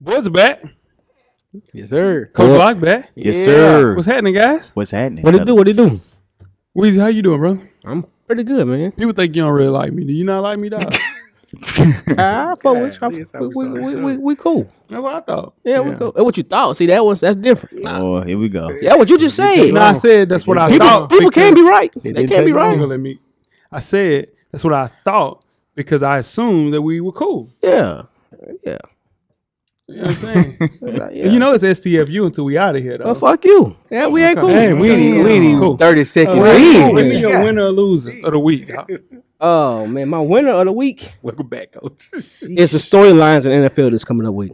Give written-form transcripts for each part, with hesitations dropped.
Boys are back. Yes, sir. Coach Lock back. Yes, sir. What's happening, guys? What's happening? What it do? What it do? Weezy, how you doing, bro? I'm pretty good, man. People think you don't really like me. Do you not like me, dog? I fuck with you. We cool. That's what I thought. Yeah, we cool. That's what you thought. See, that's different. Oh, here we go. Yeah, what you just said. No, I said that's what I thought. People can't be right. They They can't be right. I said that's what I thought because I assumed that we were cool. Yeah. You know what I'm saying? Yeah. You know it's STFU until we out of here, though. Well, fuck you. Yeah, we ain't cool. Hey, we ain't Cool. 30 seconds Give me in. your winner or loser of the week, dog. Oh, man. My winner of the week Welcome back, coach. is the storylines in NFL this coming up week.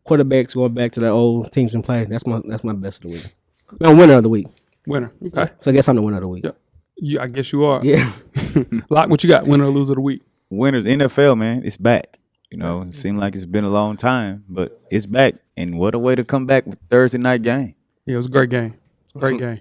Quarterbacks going back to their old teams in play. That's my best of the week. My winner of the week. Winner. Okay. So I guess I'm the winner of the week. Yeah. I guess you are. Yeah. Lock, what you got? Winner or loser of the week? Winners NFL, man. It's back. You know, it seemed like it's been a long time, but it's back. And what a way to come back with Thursday night game. Yeah, it was a great game. Great game.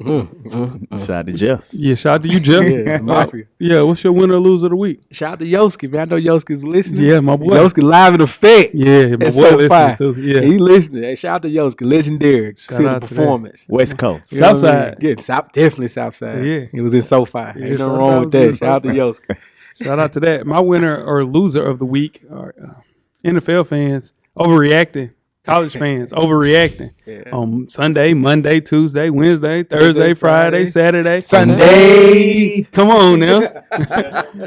Shout out to Jeff. Yeah, shout out to you, Jeff. Yeah, Mafia. Yeah, what's your winner or loser of the week? Shout out to Yoski, man. I know Yoski's listening. Yeah, my boy. Yoski live in effect. Yeah, my boy That's so listening fire. too. Yeah. He listening. Hey, shout out to Yoski. Legendary. Shout See the out to performance. West Coast. You know what I mean? Southside. Yeah, definitely Southside. Yeah. He was in SoFi. Yeah, Ain't nothing Southside wrong with was in that. Shout out to Yoski. Shout out to that. My winner or loser of the week are NFL fans overreacting, college fans overreacting on Sunday, Monday, Tuesday, Wednesday, Thursday, Friday, Saturday, Sunday. Come on now.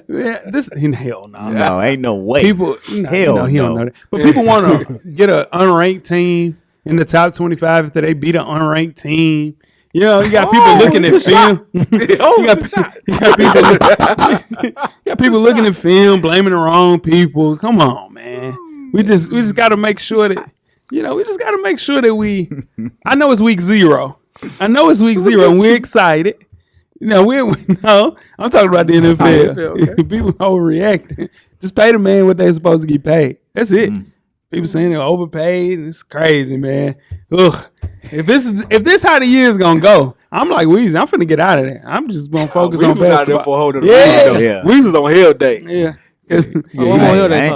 Yeah, this hell no. No, ain't no way. People, Hell he don't no. know that. But people want to get an unranked team in the top 25 after they beat an unranked team. You know, you got people looking at film. You got people looking at film, blaming the wrong people. Come on, man. We just got to make sure that we. I know it's week 0. And we're excited. I'm talking about the NFL. People overreacting. Just pay the man what they're supposed to get paid. That's it. People saying they're overpaid. It's crazy, man. Ugh. If this how the year's gonna go, I'm like Weezy. I'm finna get out of there. I'm just gonna focus on basketball. Out there for a whole other Yeah. week, Yeah. Weezy was on Hell Day. Yeah. Yeah,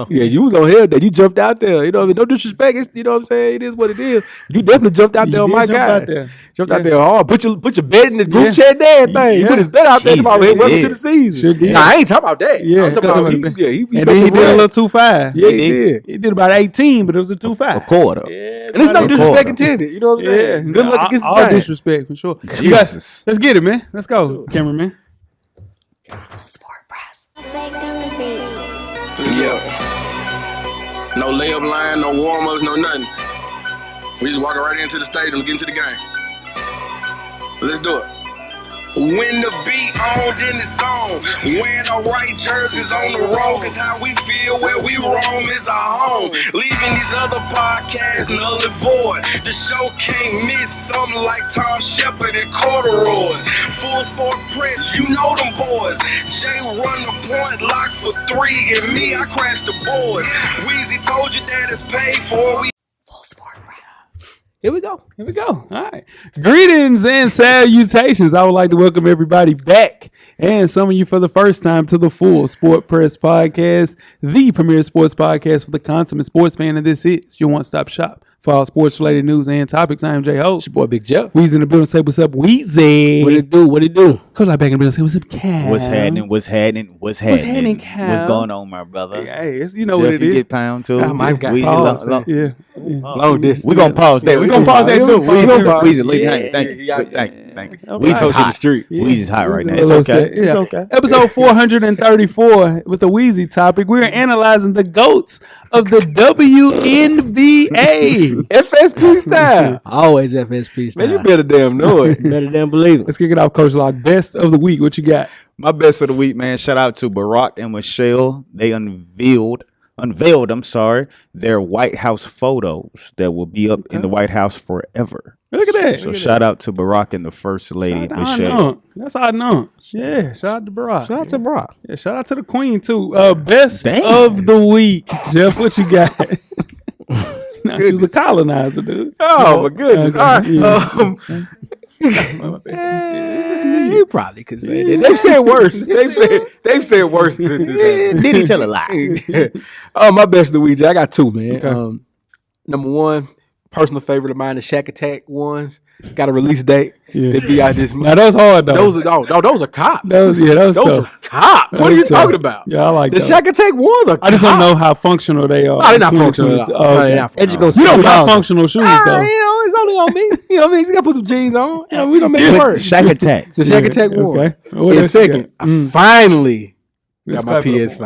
you was on Hell Day. You jumped out there. You know, no disrespect. It's, you know what I'm saying? It is what it is. You definitely jumped out there on my guy. Jumped out there hard. Put your bet in the group chat and everything. He put his bet out there. About welcome to the season. Sure did. Nah, I ain't talking about that. Yeah. I'm talking about And he then he did a little 2-5. Yeah, he did. He did about 18, but it was a 2-5. A quarter. Yeah, And it's no about disrespect 18. intended. You know what I'm saying? Yeah. Good luck against the all Giants. disrespect for sure. You Jesus. guys, let's get it, man. Let's go, cameraman. Yeah. No layup line, no warm-ups, no nothing. We just walking right into the stadium, get into the game. Let's do it. When the beat on, then it's on. Wearing the right jerseys on the road, cause how we feel where we roam is our home. Leaving these other podcasts null and void. The show can't miss something like Tom Shepard and corduroys. Full sport press, you know them boys. Jay run the point, lock for 3, and me, I crash the boards. Weezy told you that it's paid for. We full sport press. Here we go. All right. Greetings and salutations. I would like to welcome everybody back and some of you for the first time to the Full Sport Press Podcast, the premier sports podcast for the consummate sports fan. And this is your one-stop shop for all sports-related news and topics. I am Jay Ho. It's your boy Big Jeff. Weezy in the building. Say what's up, Weezy. What it do? Come back in the building. Say what's up, Cam. What's happening? happening, Cal? What's going on, my brother? Hey, you know Jeff, what it you is. get pound too. Oh, my God. Weezy, Pause. Yeah. Long distance. We're going to pause that. We're going to pause that too. Weezy, leave behind. Thank you. Okay. Weezy's hot. street. Weezy's hot right now. A It's little okay. sad. Yeah. It's okay. Episode 434 with the Weezy topic. We're analyzing the GOATs of the WNBA. FSP style. Always FSP style. Man, you better damn know it. Better than believe it. Let's kick it off, Coach Lock. Best of the week. What you got? My best of the week, man. Shout out to Barack and Michelle. They unveiled their White House photos that will be up in the White House forever. Look at that. So shout out to Barack and the First Lady, Michelle. That's how I know. Yeah, shout out to Barack. Shout out to Brock. Yeah, shout out to the Queen too. Best Damn. of the week. Jeff, what you got? Nah, she was a colonizer, dude. Oh, my goodness. All right. You probably could say that. They've said worse. They've said worse since Did he tell a lie? Oh, my best of the week, Jay. I got 2, man. Okay. number one, personal favorite of mine, the Shack Attack ones. Got a release date. Yeah. They be out this month. Now those hard though. Those are cop. Those Those tough. are cop. What are you talking about? Yeah, I like the those. Shack Attack ones are I just don't know how functional they are. No, they're not functional at all. Oh, okay. You don't buy functional shoes though. You know, it's only on me. You know what I mean? You gotta put some jeans on. You know, we don't make it work. Shack Attack. The Shack Attack one. Okay. And second, I finally got my That's PS5.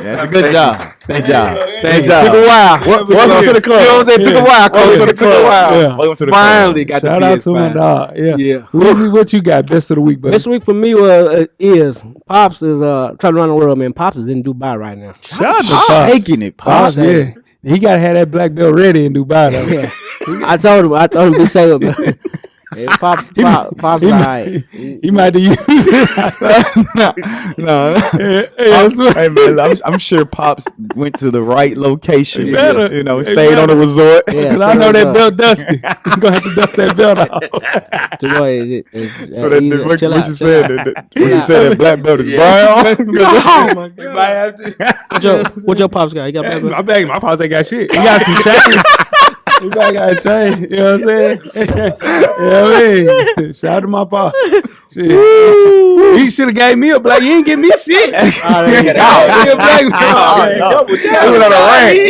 That's a good job. Thank y'all. Thank you. Took a while. Welcome to the club. You know what I'm saying? Took a while. Took a while. Yeah. Welcome to the Finally got the Shout out to my PS5. dog. Yeah. Yeah. Weezy, what you got? Best of the week, buddy. This week for me is Pops is trying to run the world, man. Pops is in Dubai right now. Shout out to Pops. Taking it, Pops, Pops. yeah. He gotta have that black belt ready in Dubai though. Yeah. I told him be safe. Man. Hey, Pops He alright. He might have used it. No. That's what- Hey man, I'm sure Pops went to the right location. He better. You know, He stayed on better. a resort. Yeah, Cause I know that belt dusty. I'm gonna have to dust that belt off. The boy is So that what chill you out, said, chill out. when you said that black belt is brown. Oh my god! You might have to. What your Pops got? He got black belt? My pops ain't got shit. He got some change. He got a chain. You know what I'm saying? You know what I mean? Shout out to my pop. Shit. He should have gave me a black. He ain't give me shit. He ain't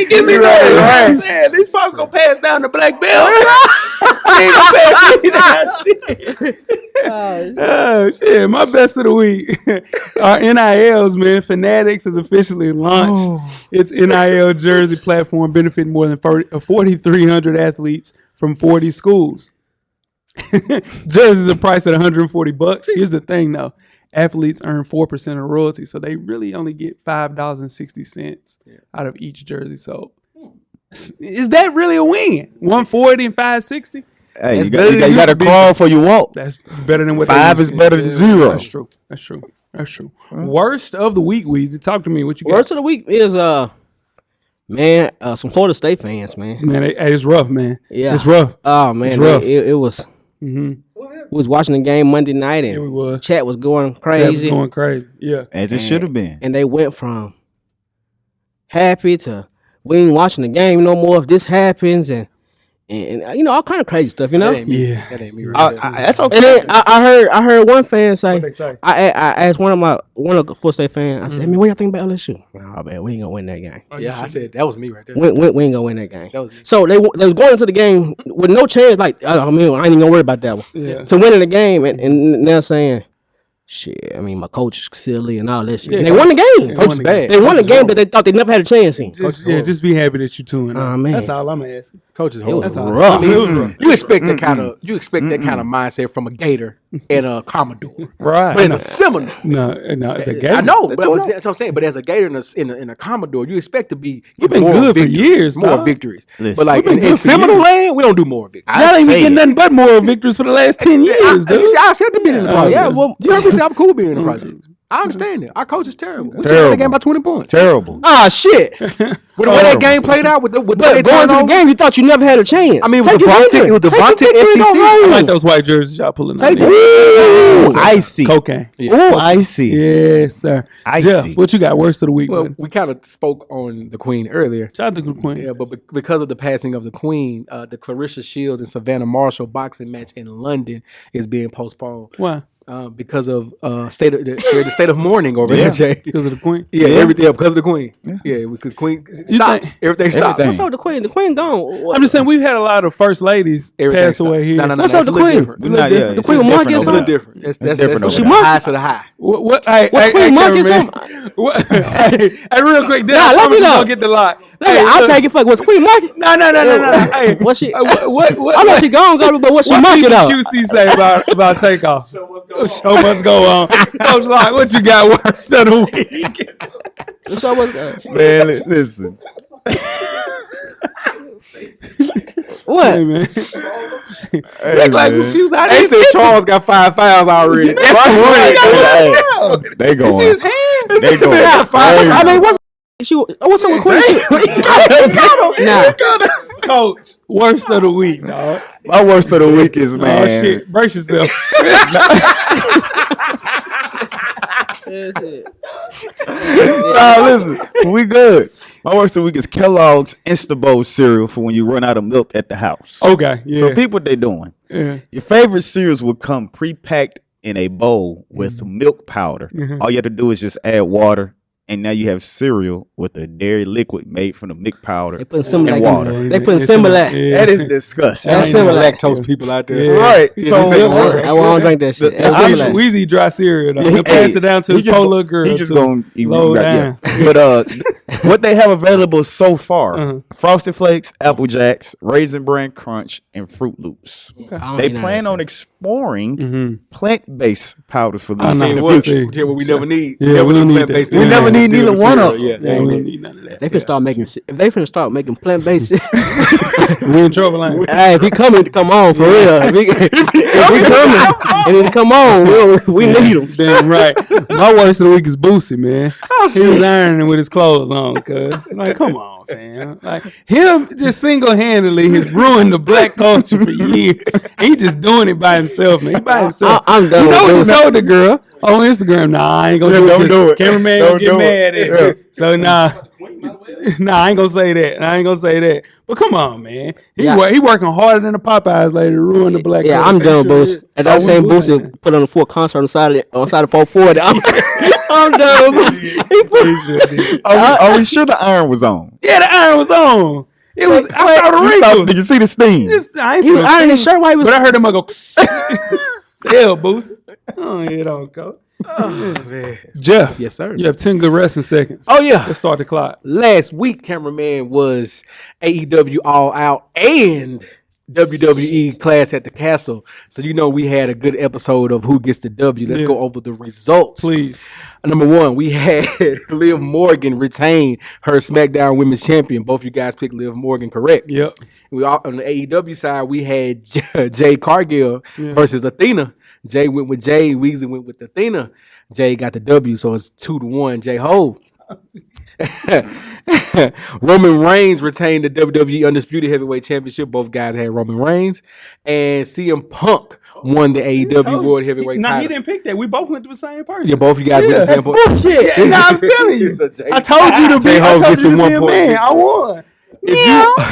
give me that. These pops gonna pass down the black belt. He ain't gonna pass me that shit. Oh shit! My best of the week. Our NILs, man. Fanatics has officially launched its NIL jersey platform, benefiting more than 4,300 athletes from 40 schools. Jerseys are priced at $140. Here's the thing, though: athletes earn 4% of royalty, so they really only get $5.60 out of each jersey sold. Is that really a win? 140 and 560. Hey, you got to crawl before you walk. That's better than what 5 is better than 0. That's true. Worst of the week, Weezy. Talk to me. What you got? Worst of the week is some Florida State fans, man. Man, it's rough, man. Yeah, it's rough. Oh man, It's rough. it was. We was watching the game Monday night, and Yeah, we was. chat was going Chat crazy. was going crazy. Yeah. As it should have been. And they went from happy to we ain't watching the game no more if this happens, and you know all kind of crazy stuff, you know. That ain't me. Yeah. That ain't me. That's okay. And then I heard one fan say, What'd they say? I asked one of the Florida State fans, I said, man, what y'all think about LSU? Oh man, we ain't gonna win that game. Yeah, I said that was me right there. We ain't gonna win that game. That was me. So they was going into the game with no chance. Like I mean, I ain't even gonna worry about that one. Yeah. To winning the game, and now saying, shit. I mean, my coach is silly and all that shit. Yeah, And they won the game. They Coach won is the bad. They won the Coach is game, horrible. but they thought they never had a chance in. Just be happy that you tuned in. Oh, man. That's all I'm asking. Coach is It was horrible. That's all. rough. I mean, it was rough. You expect that kind of mindset from a Gator and a Commodore, Right. but it's a Seminole. No, it's a game. I know, but that's what I'm saying. But as a Gator in a Commodore, you expect to be been more good for victories, years, more dog. victories. Listen, But like we've been in good for Seminole years. land, we don't do more victories. Y'all ain't been say getting it. nothing but more victories for the last 10 years, You dude. see, I said to be in the project. yeah, well- you heard me say I'm cool being in the project. I understand it. Our coach is terrible. We Terrible. the game by 20 points. Terrible. Ah, shit. With the way that game played out, with the But way going to the game. game, you thought you never had a chance. I mean, Take it was your victory. Devontae Take your victory, SEC. go I home. like those white jerseys y'all pulling out Take there. Ooh, icy. Cocaine. Ooh, icy. Yes, sir. I Jeff, see. what you got worst of the week, Well, man? we kind of spoke on the Queen earlier. Shout out to the Queen. Yeah, but because of the passing of the Queen, the Clarissa Shields and Savannah Marshall boxing match in London is being postponed. Why? Because of the state of mourning over Yeah. there, Jay. Because of the Queen? Yeah, everything because of the Queen. Yeah, because Queen stops. Everything stops. Everything. What's up with the Queen? The Queen gone. I'm just saying we've had a lot of first ladies Everything pass stops. away here. No, What's no, up that's with a the little Queen? different. We're not, yeah, The Queen it's of different Marcus, over It's a there. little different. That's different the over there. highest of the high. What? What's Queen Marcus? Hey, real quick, then Nah, I let promise me you know. gonna get the lot. I'll take it. Fuck, what's Queen Marcus? No. Hey, What she? what? I know she gone, but what she What marking out? QC say about takeoff? Show must go on. Coach Locke, what you got worst of the week? So what's Man, listen. what? Hey, man. Hey, Like man. she was out They there. said Charles got 5 fouls already. That's Hey, they You going. see his hands? They going. I mean, what's up with Queen? Nah, Coach, worst of the week, dog. My worst of the week is, Oh man. shit, brace yourself. Listen, we good. My worst of the week is Kellogg's Instabowl cereal for when you run out of milk at the house. Okay, yeah. So people, what they doing? Yeah. Your favorite cereals will come pre-packed in a bowl with milk powder. All you have to do is just add water, and now you have cereal with a dairy liquid made from the milk powder They put and water. They put Similac. Yeah. That is disgusting. That's Some Similac. lactose people out there. Yeah. Right. So So I don't drink that shit. That's Similac. Weezy dry cereal. Though. Yeah, He'll pass it down to his poor little girl. He just to gonna low down. But what they have available so far: Frosted Flakes, Apple Jacks, Raisin Bran Crunch, and Fruit Loops. They plan on exploring plant-based powders for this in the future. Yeah, what we never need. Yeah, we don't need plant-based that. We never need cereal. neither one of them. Yeah, Yeah, we don't need none of that. They can start making. If they finna start making plant-based, We in trouble, ain't we? hey, if he coming, come on for real. If he coming, and he come on, we need him. Damn right. My worst of the week is Boosie, man. He was ironing with his clothes on, cuz. Like, come on, fam. Like, him just single-handedly has ruined the black culture for years. He just doing it by himself, man. He by himself. I'm done You know with he Boosie. told the girl on Instagram, nah, I ain't gonna do it. don't do it. Cameraman Don't gonna get do mad it. at me. So, nah, I ain't gonna say that. I ain't gonna say that. But come on, man. He working harder than the Popeyes lady to ruin the black Yeah, culture. I'm done with Sure Boosie. is. And that same Boosie put on a full concert on the side of 440. I'm done with Boosie. Are we sure the iron was on? Yeah, the iron was on. It was. I saw the wrinkles. Did you see the steam? I ain't He seen was no ironing his steam, shirt while he was. but I heard him go. Hell, Boost. Oh, yeah, don't go. Man. Jeff. Yes, sir. You have 10 good resting seconds. Oh, yeah. Let's start the clock. Last week, cameraman, was AEW All Out and WWE Clash at the Castle. So, you know, we had a good episode of Who Gets the W. Let's go over the results. Please. Number one, we had Liv Morgan retain her SmackDown Women's Champion. Both you guys picked Liv Morgan correct. Yep. We all, on the AEW side, we had Jay Cargill versus Athena. Jay went with Jay. Weezy went with Athena. Jay got the W, so it's 2-1. Jay Ho. Roman Reigns retained the WWE Undisputed Heavyweight Championship. Both guys had Roman Reigns. And CM Punk won the AEW World Heavyweight title. He didn't pick that. We both went to the same person. Yeah, both of you guys went to the same point. Bullshit. Yeah, I'm telling you. So Jay- I told you to be. J-Ho I told gets you the to be 1 a point. man. I won.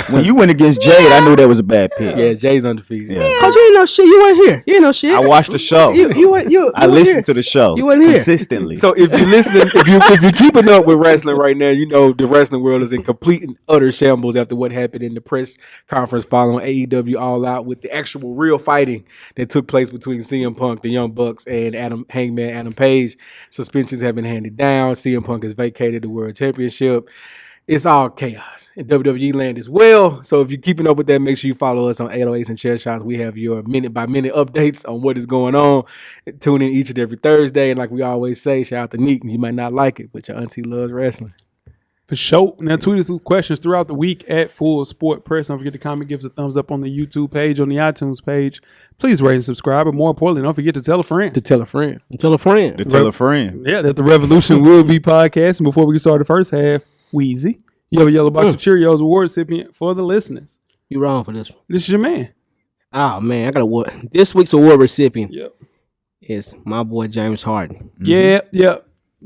When you went against Jade, I knew that was a bad pick. Yeah, Jay's undefeated. Cause you ain't no shit. You weren't here. You ain't no shit. I watched the show. I listened to the show. You wasn't here. Consistently. So if you're listening, if you're keeping up with wrestling right now, you know the wrestling world is in complete and utter shambles after what happened in the press conference following AEW All Out with the actual real fighting that took place between CM Punk, the Young Bucks, and Hangman Adam Page. Suspensions have been handed down. CM Punk has vacated the World Championship. It's all chaos in WWE land as well. So if you're keeping up with that, make sure you follow us on 808s and Chair Shots. We have your minute-by-minute updates on what is going on. Tune in each and every Thursday. And like we always say, shout out to Neek. You might not like it, but your auntie loves wrestling. For sure. Now, tweet us with questions throughout the week at Full Sport Press. Don't forget to comment, give us a thumbs up on the YouTube page, on the iTunes page. Please rate and subscribe. But more importantly, don't forget to tell a friend. To tell a friend. Tell a friend. To tell a friend. Yeah, that the revolution will be podcasting. Before we start the first half, Weezy, you have a yellow box of Cheerios award recipient for the listeners. You wrong for this one. This is your man. Oh man, I got a award. This week's award recipient Yep. is my boy James Harden. Yeah.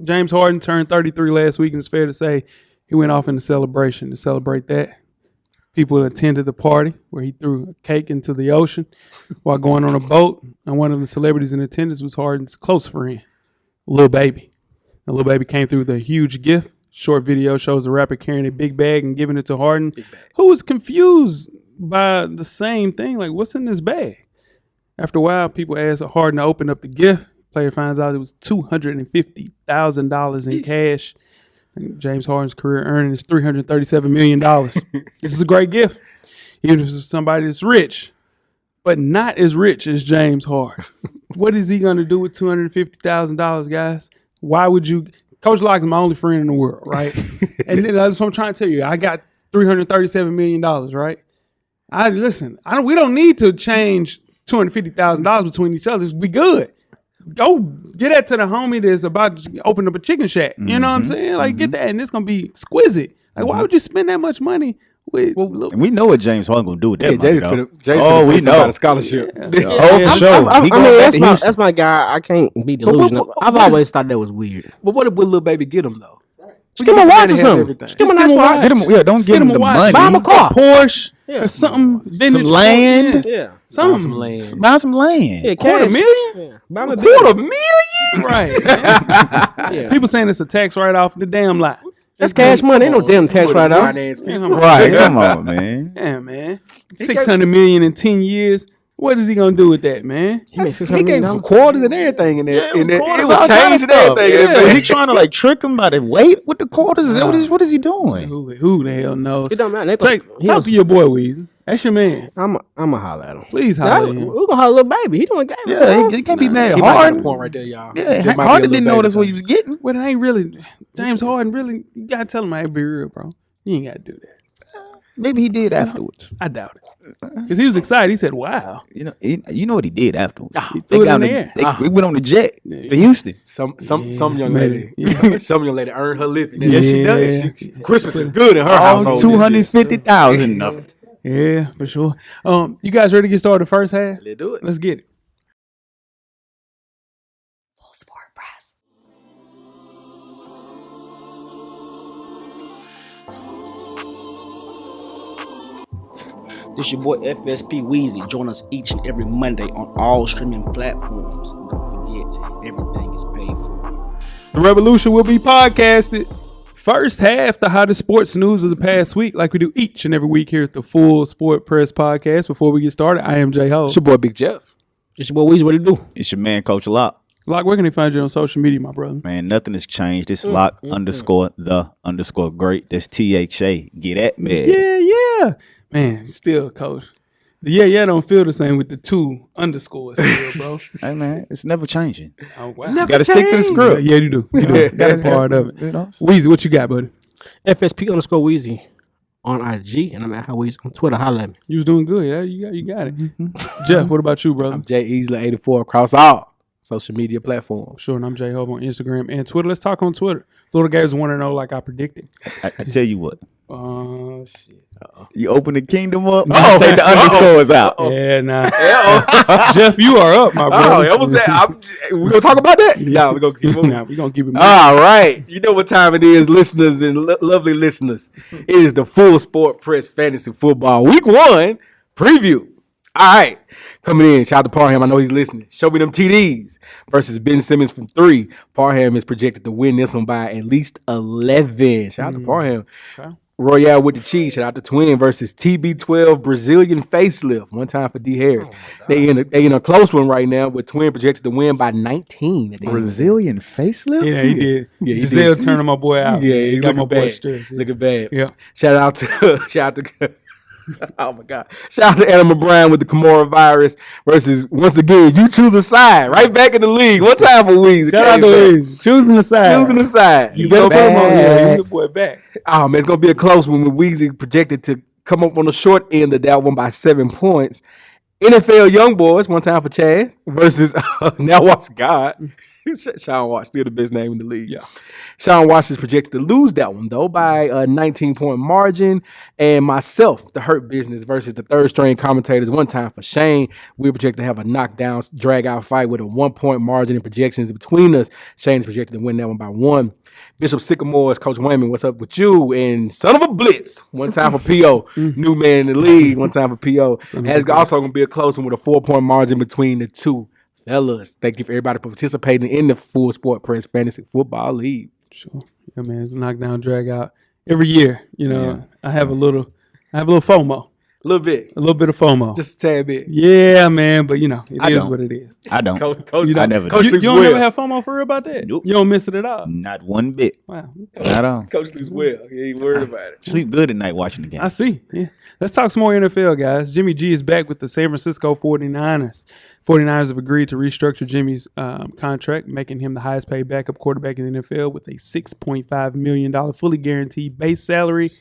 James Harden turned 33 last week, and it's fair to say he went off in the celebration to celebrate that. People attended the party where he threw a cake into the ocean while going on a boat, and one of the celebrities in attendance was Harden's close friend, Lil Baby. The Lil Baby came through with a huge gift. Short video shows the rapper carrying a big bag and giving it to Harden, who was confused by the same thing. Like, what's in this bag? After a while, people asked Harden to open up the gift. Player finds out it was $250,000 in cash. And James Harden's career earning is $337 million. This is a great gift. Even if it's somebody that's rich, but not as rich as James Harden. What is he going to do with $250,000, guys? Why would you... Coach Locke is my only friend in the world, right? And that's what I'm trying to tell you. I got $337 million, right? We don't need to change $250,000 between each other. We good. Go get that to the homie that's about to open up a chicken shack. You know what I'm saying? Like, get that, and it's going to be exquisite. Like, why would you spend that much money We know what James Harden gonna do with that money, though. We know about a scholarship. For sure. That's my guy. I can't be delusional. I've always thought that was weird. But what would Lil Baby get him though? Just give him a watch or something. Just give him a nice watch. Don't give him the money. Buy him a car. Porsche or something. Some land. Yeah. Buy some land. Yeah, $250,000. Yeah. Buy him a $250,000. Right. Yeah. People saying it's a tax write-off. The damn lie. That's cash money. Ain't no damn tax write-off. Right. Come on, man. Yeah, man. $600 million in 10 years. What is he gonna do with that, man? He makes $600 He gave million. some quarters and everything in there. Yeah, It quarters, was all kind of changing stuff. everything. Yeah. Is he trying to trick him by the weight with the quarters? Is that what is he doing? Who the hell knows? It don't matter. Talk to your boy, Weezy. That's your man. I'm a holler at him. Please holler at him. We're gonna holler at Lil Baby. He doing game. Yeah, he can't be mad at He might get a Harden. point right there, y'all. Yeah, There might be a Harden Lil didn't know Baby that's what thing. he was getting. Well, it ain't really James Harden. Really, you gotta tell him I be real, bro. You ain't gotta do that. Maybe he did afterwards. I doubt it. Because he was excited. He said, "Wow." You know what he did afterwards. He threw it in the air. They went on the jet to Houston. Some young maybe. lady, some young lady earned her living. Yes, she does. Christmas is good in her household. 250,000. Yeah, for sure. You guys ready to get started? First half. Let's do it. Let's get it. Full Sport Press. This your boy FSP Weezy. Join us each and every Monday on all streaming platforms. And don't forget, everything is paid for. The Revolution will be podcasted. First half, the hottest sports news of the past week, like we do each and every week here at the Full Sport Press Podcast. Before we get started, I am Jay Ho. It's your boy Big Jeff. It's your boy Weezy. What do you do? It's your man, Coach Lock. Lock, where can they find you on social media, my brother? Man, nothing has changed. It's Lock _ great. That's THA. Get at me. Yeah. Man, still, Coach. The yeah don't feel the same with the 2 underscores still, bro. Hey, man, it's never changing. Oh, wow. You got to stick to the script. Yeah, you do. That's a part of it. Weezy, what you got, buddy? FSP _ Weezy on IG, and I'm at How Weezy on Twitter. Holla at me. You was doing good. Yeah, you got it. Jeff, what about you, brother? I'm Jay Easley 84 across all social media platforms. Sure, and I'm Jay Hove on Instagram and Twitter. Let's talk on Twitter. Florida Gators 1-0 like I predicted. I tell you what. Oh, shit. You open the kingdom up, take the underscores out. Yeah, nah. Jeff, you are up, my brother. That was that. We gonna talk about that? Yeah, we gonna keep moving. Nah, we gonna keep it moving. All right. You know what time it is, listeners and lovely listeners. It is the Full Sport Press Fantasy Football Week 1 preview. All right. Coming in. Shout out to Parham. I know he's listening. Show me them TDs versus Ben Simmons from 3. Parham is projected to win this one by at least 11. Shout out to Parham. Okay. Royale with the cheese. Shout out to Twin versus TB12 Brazilian facelift. One time for D Harris. They in a close one right now with Twin projected to win by 19. Brazilian facelift? Yeah, he did. Yeah, he Giselle did. turning my boy out. Yeah, he got my looking boy bad. stressed. Yeah. Looking bad. Yeah. Shout out to oh my God. Shout out to Adam Brown with the Kimura virus versus, once again, you choose a side. Right back in the league. One time for Weezy. Shout out to Weezy. Choosing the side. Choosing the side. You better put him on. Yeah, you the boy back. Oh man, it's gonna be a close one with Weezy projected to come up on the short end of that one by 7 points. NFL Young Boys, one time for Chaz versus Now Watch God. Sean Watts, still the best name in the league. Yeah. Sean Watts is projected to lose that one, though, by a 19-point margin. And myself, the Hurt Business versus the third string commentators, one time for Shane. We're projected to have a knockdown, drag-out fight with a 1-point margin in projections between us. Shane is projected to win that one by 1. Bishop Sycamore is Coach Wayman. What's up with you? And son of a blitz, one time for P.O. New man in the league, one time for P.O. And it's also going to be a close one with a 4-point margin between the two. Fellas, thank you for everybody participating in the Full Sport Press Fantasy Football League. Sure. Yeah, man. It's a knockdown, drag out. Every year, you know, I have a little FOMO. A little bit. A little bit of FOMO. Just a tad bit. Yeah, man, but you know, it is don't. what it is. I don't. Coach, I never Coach do. You looks don't well. ever have FOMO for real about that? Nope. You don't miss it at all. Not one bit. Wow. Not all. Coach looks well. He ain't worried about it. Sleep good at night watching the game. I see. Yeah. Let's talk some more NFL, guys. Jimmy G is back with the San Francisco 49ers. 49ers have agreed to restructure Jimmy's contract, making him the highest paid backup quarterback in the NFL with a $6.5 million fully guaranteed base salary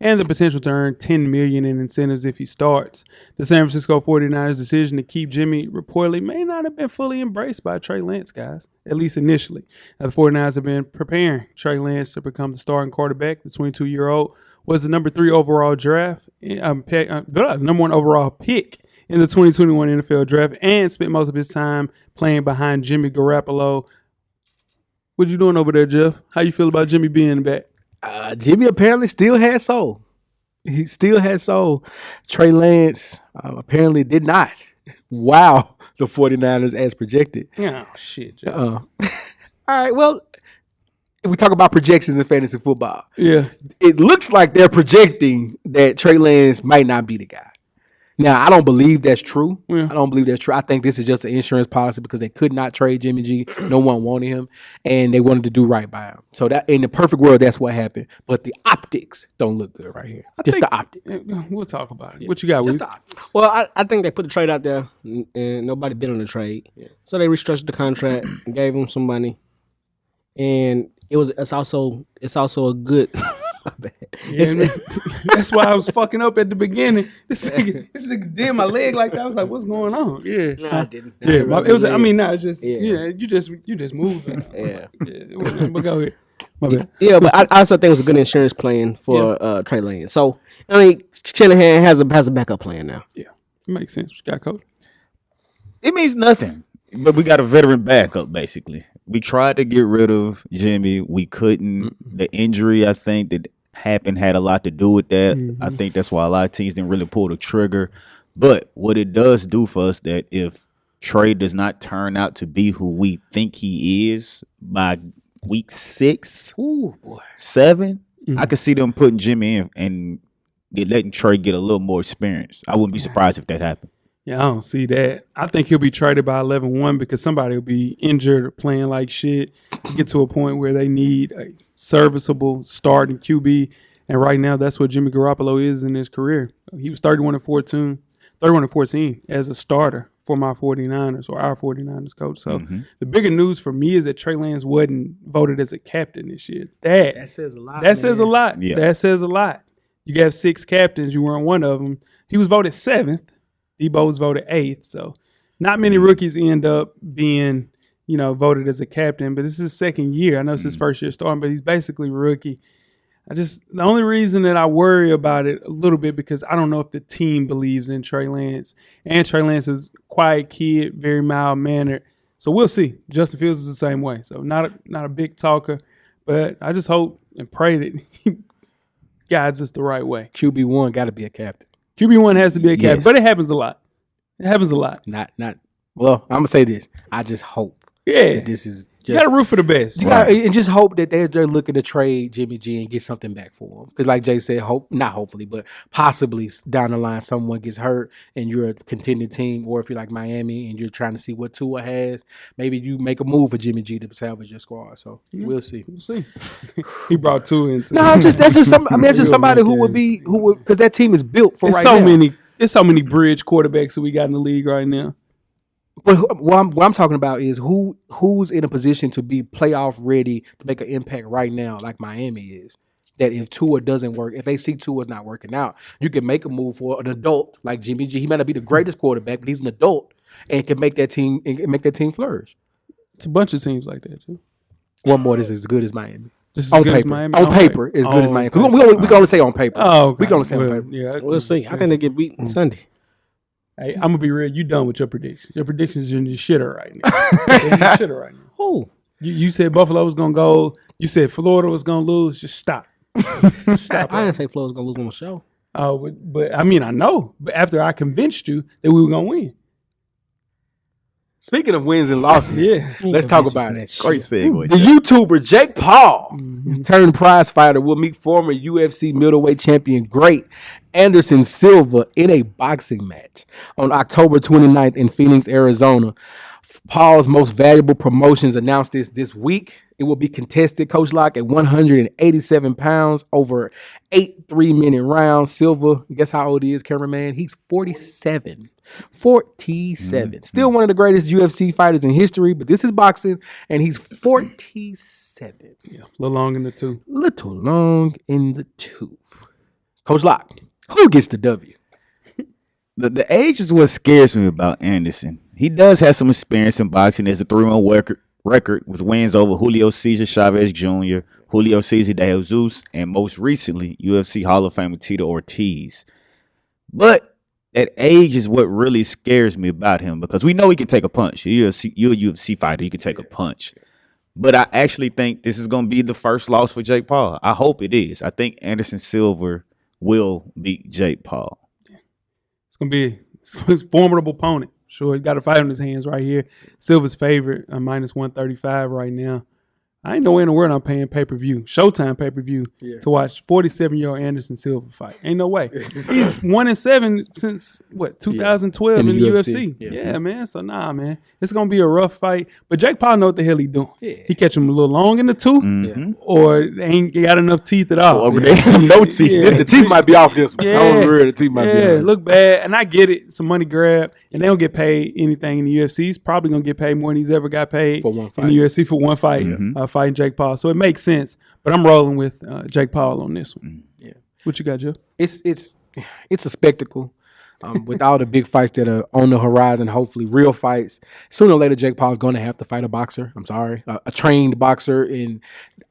and the potential to earn $10 million in incentives if he starts. The San Francisco 49ers' decision to keep Jimmy reportedly may not have been fully embraced by Trey Lance, guys, at least initially. Now, the 49ers have been preparing Trey Lance to become the starting quarterback. The 22-year-old was the number 3 overall draft, number 1 overall pick in the 2021 NFL draft, and spent most of his time playing behind Jimmy Garoppolo. What you doing over there, Jeff? How you feel about Jimmy being back? Jimmy apparently still has soul. He still has soul. Trey Lance apparently did not. Wow, the 49ers as projected. Oh, shit, Jeff. All right, well, if we talk about projections in fantasy football, it looks like they're projecting that Trey Lance might not be the guy. Now, I don't believe that's true. Yeah. I don't believe that's true. I think this is just an insurance policy because they could not trade Jimmy G. No one wanted him, and they wanted to do right by him. So that in the perfect world, that's what happened. But the optics don't look good right here. The optics. We'll talk about it. Yeah. What you got, Just the optics. Well, I think they put the trade out there, and nobody bid on the trade. Yeah. So they restructured the contract and gave him some money. And it's also a good... That's why I was fucking up at the beginning. This nigga did my leg like that. I was like, "What's going on?" Yeah, no, I didn't. Yeah, it was. I mean, you just moved. But go ahead. My bad. Yeah, but I also think it was a good insurance plan for Trey Lance. So I mean, Shanahan has a backup plan now. Yeah, it makes sense. What you got, coach? It means nothing, but we got a veteran backup basically. We tried to get rid of Jimmy. We couldn't. Mm-hmm. The injury, I think, that happened had a lot to do with that. Mm-hmm. I think that's why a lot of teams didn't really pull the trigger. But what it does do for us that if Trey does not turn out to be who we think he is by week 6, 7, I could see them putting Jimmy in and letting Trey get a little more experience. I wouldn't be surprised if that happened. Yeah, I don't see that. I think he'll be traded by 11-1 because somebody will be injured or playing like shit to get to a point where they need a serviceable starting QB. And right now, that's what Jimmy Garoppolo is in his career. He was 31-14 as a starter for my 49ers or our 49ers coach. So the bigger news for me is that Trey Lance wasn't voted as a captain this year. That says a lot. That says a lot. Yeah. That says a lot. You have 6 captains. You weren't one of them. He was voted 7th. Debo was voted 8th, so not many rookies end up being, voted as a captain. But this is his second year. I know it's his first year starting, but he's basically a rookie. The only reason that I worry about it a little bit because I don't know if the team believes in Trey Lance. And Trey Lance is a quiet kid, very mild-mannered. So we'll see. Justin Fields is the same way. So not a big talker, but I just hope and pray that he guides us the right way. QB1 got to be a captain. QB1 has to be a captain, but it happens a lot. Not. Well, I'm gonna say this. I just hope. That this is. Just, you got to root for the best. And just hope that they're looking to trade Jimmy G and get something back for him. Because like Jay said, but possibly down the line someone gets hurt and you're a contending team, or if you're like Miami and you're trying to see what Tua has, maybe you make a move for Jimmy G to salvage your squad. So we'll see. He brought Tua into. That's just somebody who would because that team is built for right now. There's so many bridge quarterbacks that we got in the league right now. But what I'm talking about is who's in a position to be playoff ready to make an impact right now, like Miami is. That if Tua doesn't work, if they see Tua's not working out, you can make a move for an adult like Jimmy G. He might not be the greatest quarterback, but he's an adult and can make that team flourish. It's a bunch of teams like that too. One more is as good as Miami. On paper, as good as Miami. We can only say on paper. Oh, okay. We can only say on paper. Yeah, we'll see. I think they get beat Sunday. Hey, I'm gonna be real. You done with your predictions? Your predictions are in your shitter right now. Who? You said Buffalo was gonna go. You said Florida was gonna lose. Just stop. I didn't say Florida was gonna lose on the show. Oh, but I mean I know. But after I convinced you that we were gonna win. Speaking of wins and losses, let's talk about it. Great segue. The YouTuber Jake Paul, turned prize fighter, will meet former UFC middleweight champion Great Anderson Silva in a boxing match on October 29th in Phoenix, Arizona. Paul's most valuable promotions announced this week. It will be contested, Coach Lock, at 187 pounds over 8 3-minute rounds. Silva, guess how old he is, cameraman? He's 47. 47. Still one of the greatest UFC fighters in history, but this is boxing, and he's 47. Yeah, a little long in the tooth. Little long in the tooth. Coach Lock, who gets the W? The age is what scares me about Anderson. He does have some experience in boxing. There's a 3-1 record with wins over Julio Cesar Chavez Jr., Julio Cesar de Jesus, and most recently, UFC Hall of Famer Tito Ortiz. But that age is what really scares me about him because we know he can take a punch. You're a UFC fighter. You can take a punch. But I actually think this is going to be the first loss for Jake Paul. I hope it is. I think Anderson Silva will beat Jake Paul. It's going to be a formidable opponent. Sure, he's got a fight on his hands right here. Silva's favorite, minus 135 right now. I ain't no way in the world I'm paying pay-per-view, Showtime pay-per-view, to watch 47-year-old Anderson Silva fight. Ain't no way. He's 1-7 since, 2012 in the UFC. Yeah, man. So, nah, man. It's going to be a rough fight. But Jake Paul know what the hell he doing. Yeah. He catch him a little long in the tooth, or they ain't got enough teeth at all. They have no teeth. The teeth might be off this one. Yeah. I don't the teeth might be off. Yeah, look bad. And I get it. It's a money grab. And they don't get paid anything in the UFC. He's probably going to get paid more than he's ever got paid for one fight. In the UFC for one fight. Fighting Jake Paul, so it makes sense. But I'm rolling with Jake Paul on this one. Yeah, what you got, Joe? It's a spectacle. With all the big fights that are on the horizon, hopefully real fights. Sooner or later, Jake Paul's going to have to fight a boxer. I'm sorry, a trained boxer, and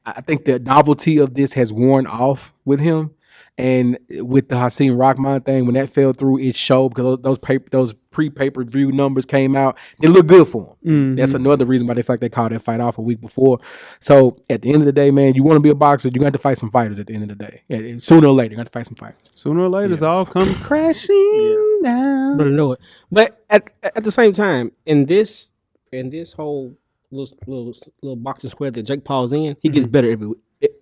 I think the novelty of this has worn off with him. And with the Hakeem Rahman thing, when that fell through, it showed because those pre-pay-per-view numbers came out. It looked good for him. That's another reason why they feel like they called that fight off a week before. So at the end of the day, man, you want to be a boxer, you're going to have to fight some fighters at the end of the day. And sooner or later, you're going to have to fight some fighters. Sooner or later, it's all come crashing down. Better know it. But at the same time, in this whole little boxing square that Jake Paul's in, he gets better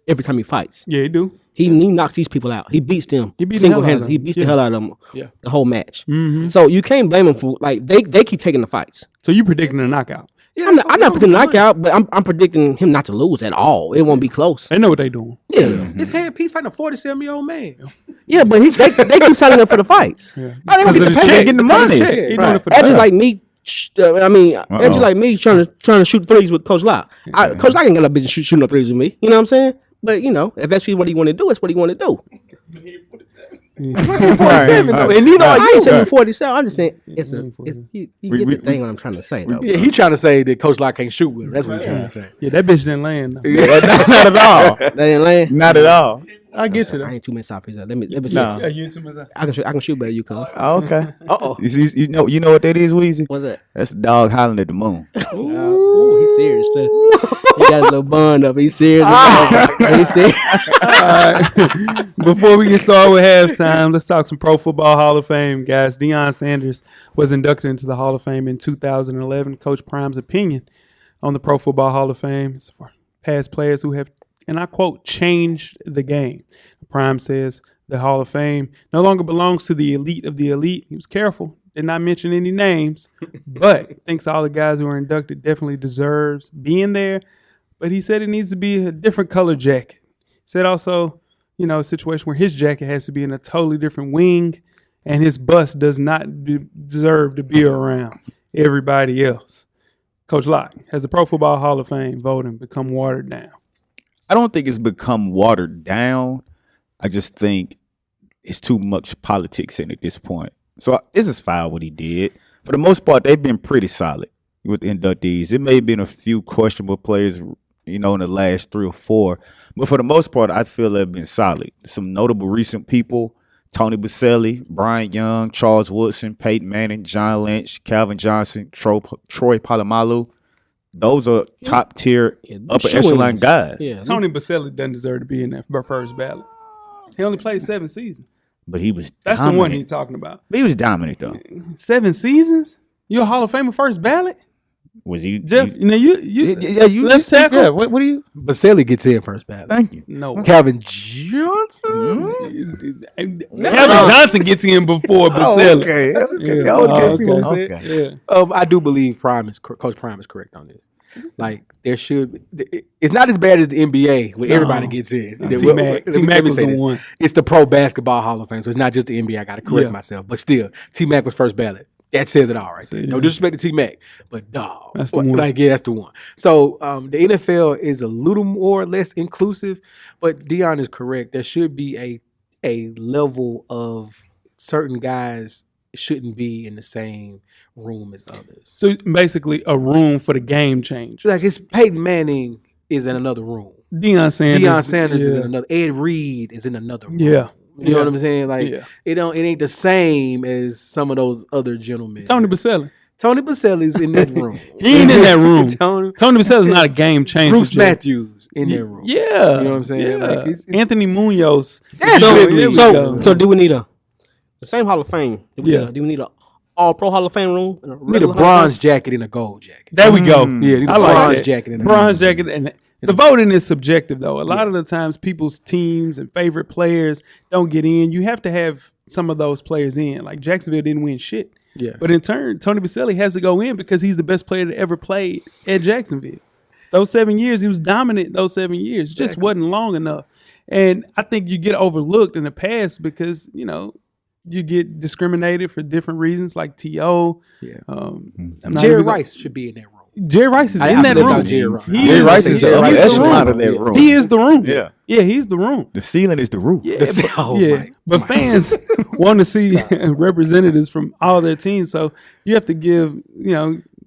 every time he fights. Yeah, he do. He knocks these people out. He beats them single-handedly. He beats the hell out of them the whole match. So you can't blame him for they keep taking the fights. So you predicting a knockout? Yeah, I'm not predicting a knockout, but I'm predicting him not to lose at all. It won't be close. They know what they doing. Yeah, his handpiece fighting a 47-year-old man. Yeah, but they keep signing up for the fights. Yeah. They don't get the pay. Getting the money. Actually, like me. Actually, like me trying to shoot threes with Coach Locke. Coach Locke ain't gonna be shooting no threes with me. You know what I'm saying? But if that's what he want to do, it's what he want to do. 47, and I ain't saying 47. I'm just saying you get the thing what I'm trying to say though. Yeah, he trying to say that Coach Locke can't shoot with him. That's what he's trying to say. Yeah, that bitch didn't land. Not at all. That didn't land. Not at all. I get you. I ain't too many soft Let me see. No. You too much. I can shoot better than you, Cole. Oh, okay. You know what that is, Weezy? What's that? That's the dog howling at the moon. Ooh, he's serious too. He got a little bun up. He's serious. He's serious. All right. Before we get started with halftime, let's talk some Pro Football Hall of Fame, guys. Deion Sanders was inducted into the Hall of Fame in 2011. Coach Prime's opinion on the Pro Football Hall of Fame is for past players who have, and I quote, changed the game. Prime says the Hall of Fame no longer belongs to the elite of the elite. He was careful, did not mention any names, but thinks all the guys who are inducted definitely deserves being there. But he said it needs to be a different color jacket. He said also, a situation where his jacket has to be in a totally different wing and his bus does not deserve to be around everybody else. Coach Locke, has the Pro Football Hall of Fame voting become watered down? I don't think it's become watered down. I just think it's too much politics in it at this point. So this is fine what he did. For the most part, they've been pretty solid with inductees. It may have been a few questionable players, in the last 3 or 4. But for the most part, I feel they've been solid. Some notable recent people, Tony Baselli, Brian Young, Charles Woodson, Peyton Manning, John Lynch, Calvin Johnson, Troy Polamalu. Those are top tier, upper echelon guys. Yeah. Tony Baselli doesn't deserve to be in that first ballot. He only played 7 seasons. But he was That's dominant. the one he's talking about. But he was dominant, though. 7 seasons? You're a Hall of Famer first ballot? Was he? Jeff, you left tackle? Yeah, what do you? Baselli gets in first ballot. Thank you. No. Calvin Johnson? Calvin Johnson gets in before Baselli. Okay. I do believe Coach Prime is correct on this. Like there should, it's not as bad as the NBA when everybody gets in. T-Mac was the one. It's the Pro Basketball Hall of Fame, so it's not just the NBA. I got to correct myself, but still, T-Mac was first ballot. That says it all right there. No disrespect to T-Mac, but dog, that's the one. That's the one. So the NFL is a little more or less inclusive, but Deion is correct. There should be a level of certain guys shouldn't be in the same room as others. So basically, a room for the game change. Like it's Peyton Manning is in another room. Deion Sanders is in another. Ed Reed is in another room. Yeah. You know what I'm saying? Like it ain't the same as some of those other gentlemen. Tony Baselli's in that room. He ain't in that room. Tony Baselli's not a game changer. Bruce Matthews in that room. Yeah. You know what I'm saying? Yeah. Like it's Anthony Munoz. So do we need the same Hall of Fame? Do we need a all-pro Hall of Fame room? We need a bronze jacket and a gold jacket. There we go. Yeah, I like bronze jacket and a bronze jacket. And the voting is subjective, though. A lot of the times, people's teams and favorite players don't get in. You have to have some of those players in. Like Jacksonville didn't win shit. Yeah. But in turn, Tony Baselli has to go in because he's the best player that ever played at Jacksonville. Those 7 years, he was dominant those 7 years. It just wasn't long enough. And I think you get overlooked in the past because, you get discriminated for different reasons, like T.O. Yeah. Jerry Rice should be in that room. Jerry Rice is in that room. Jerry Rice is the echelon of that room. He is the room. Yeah. Yeah, he's the room. The ceiling is the roof. Yeah, but fans want to see representatives from all their teams, so you have to give,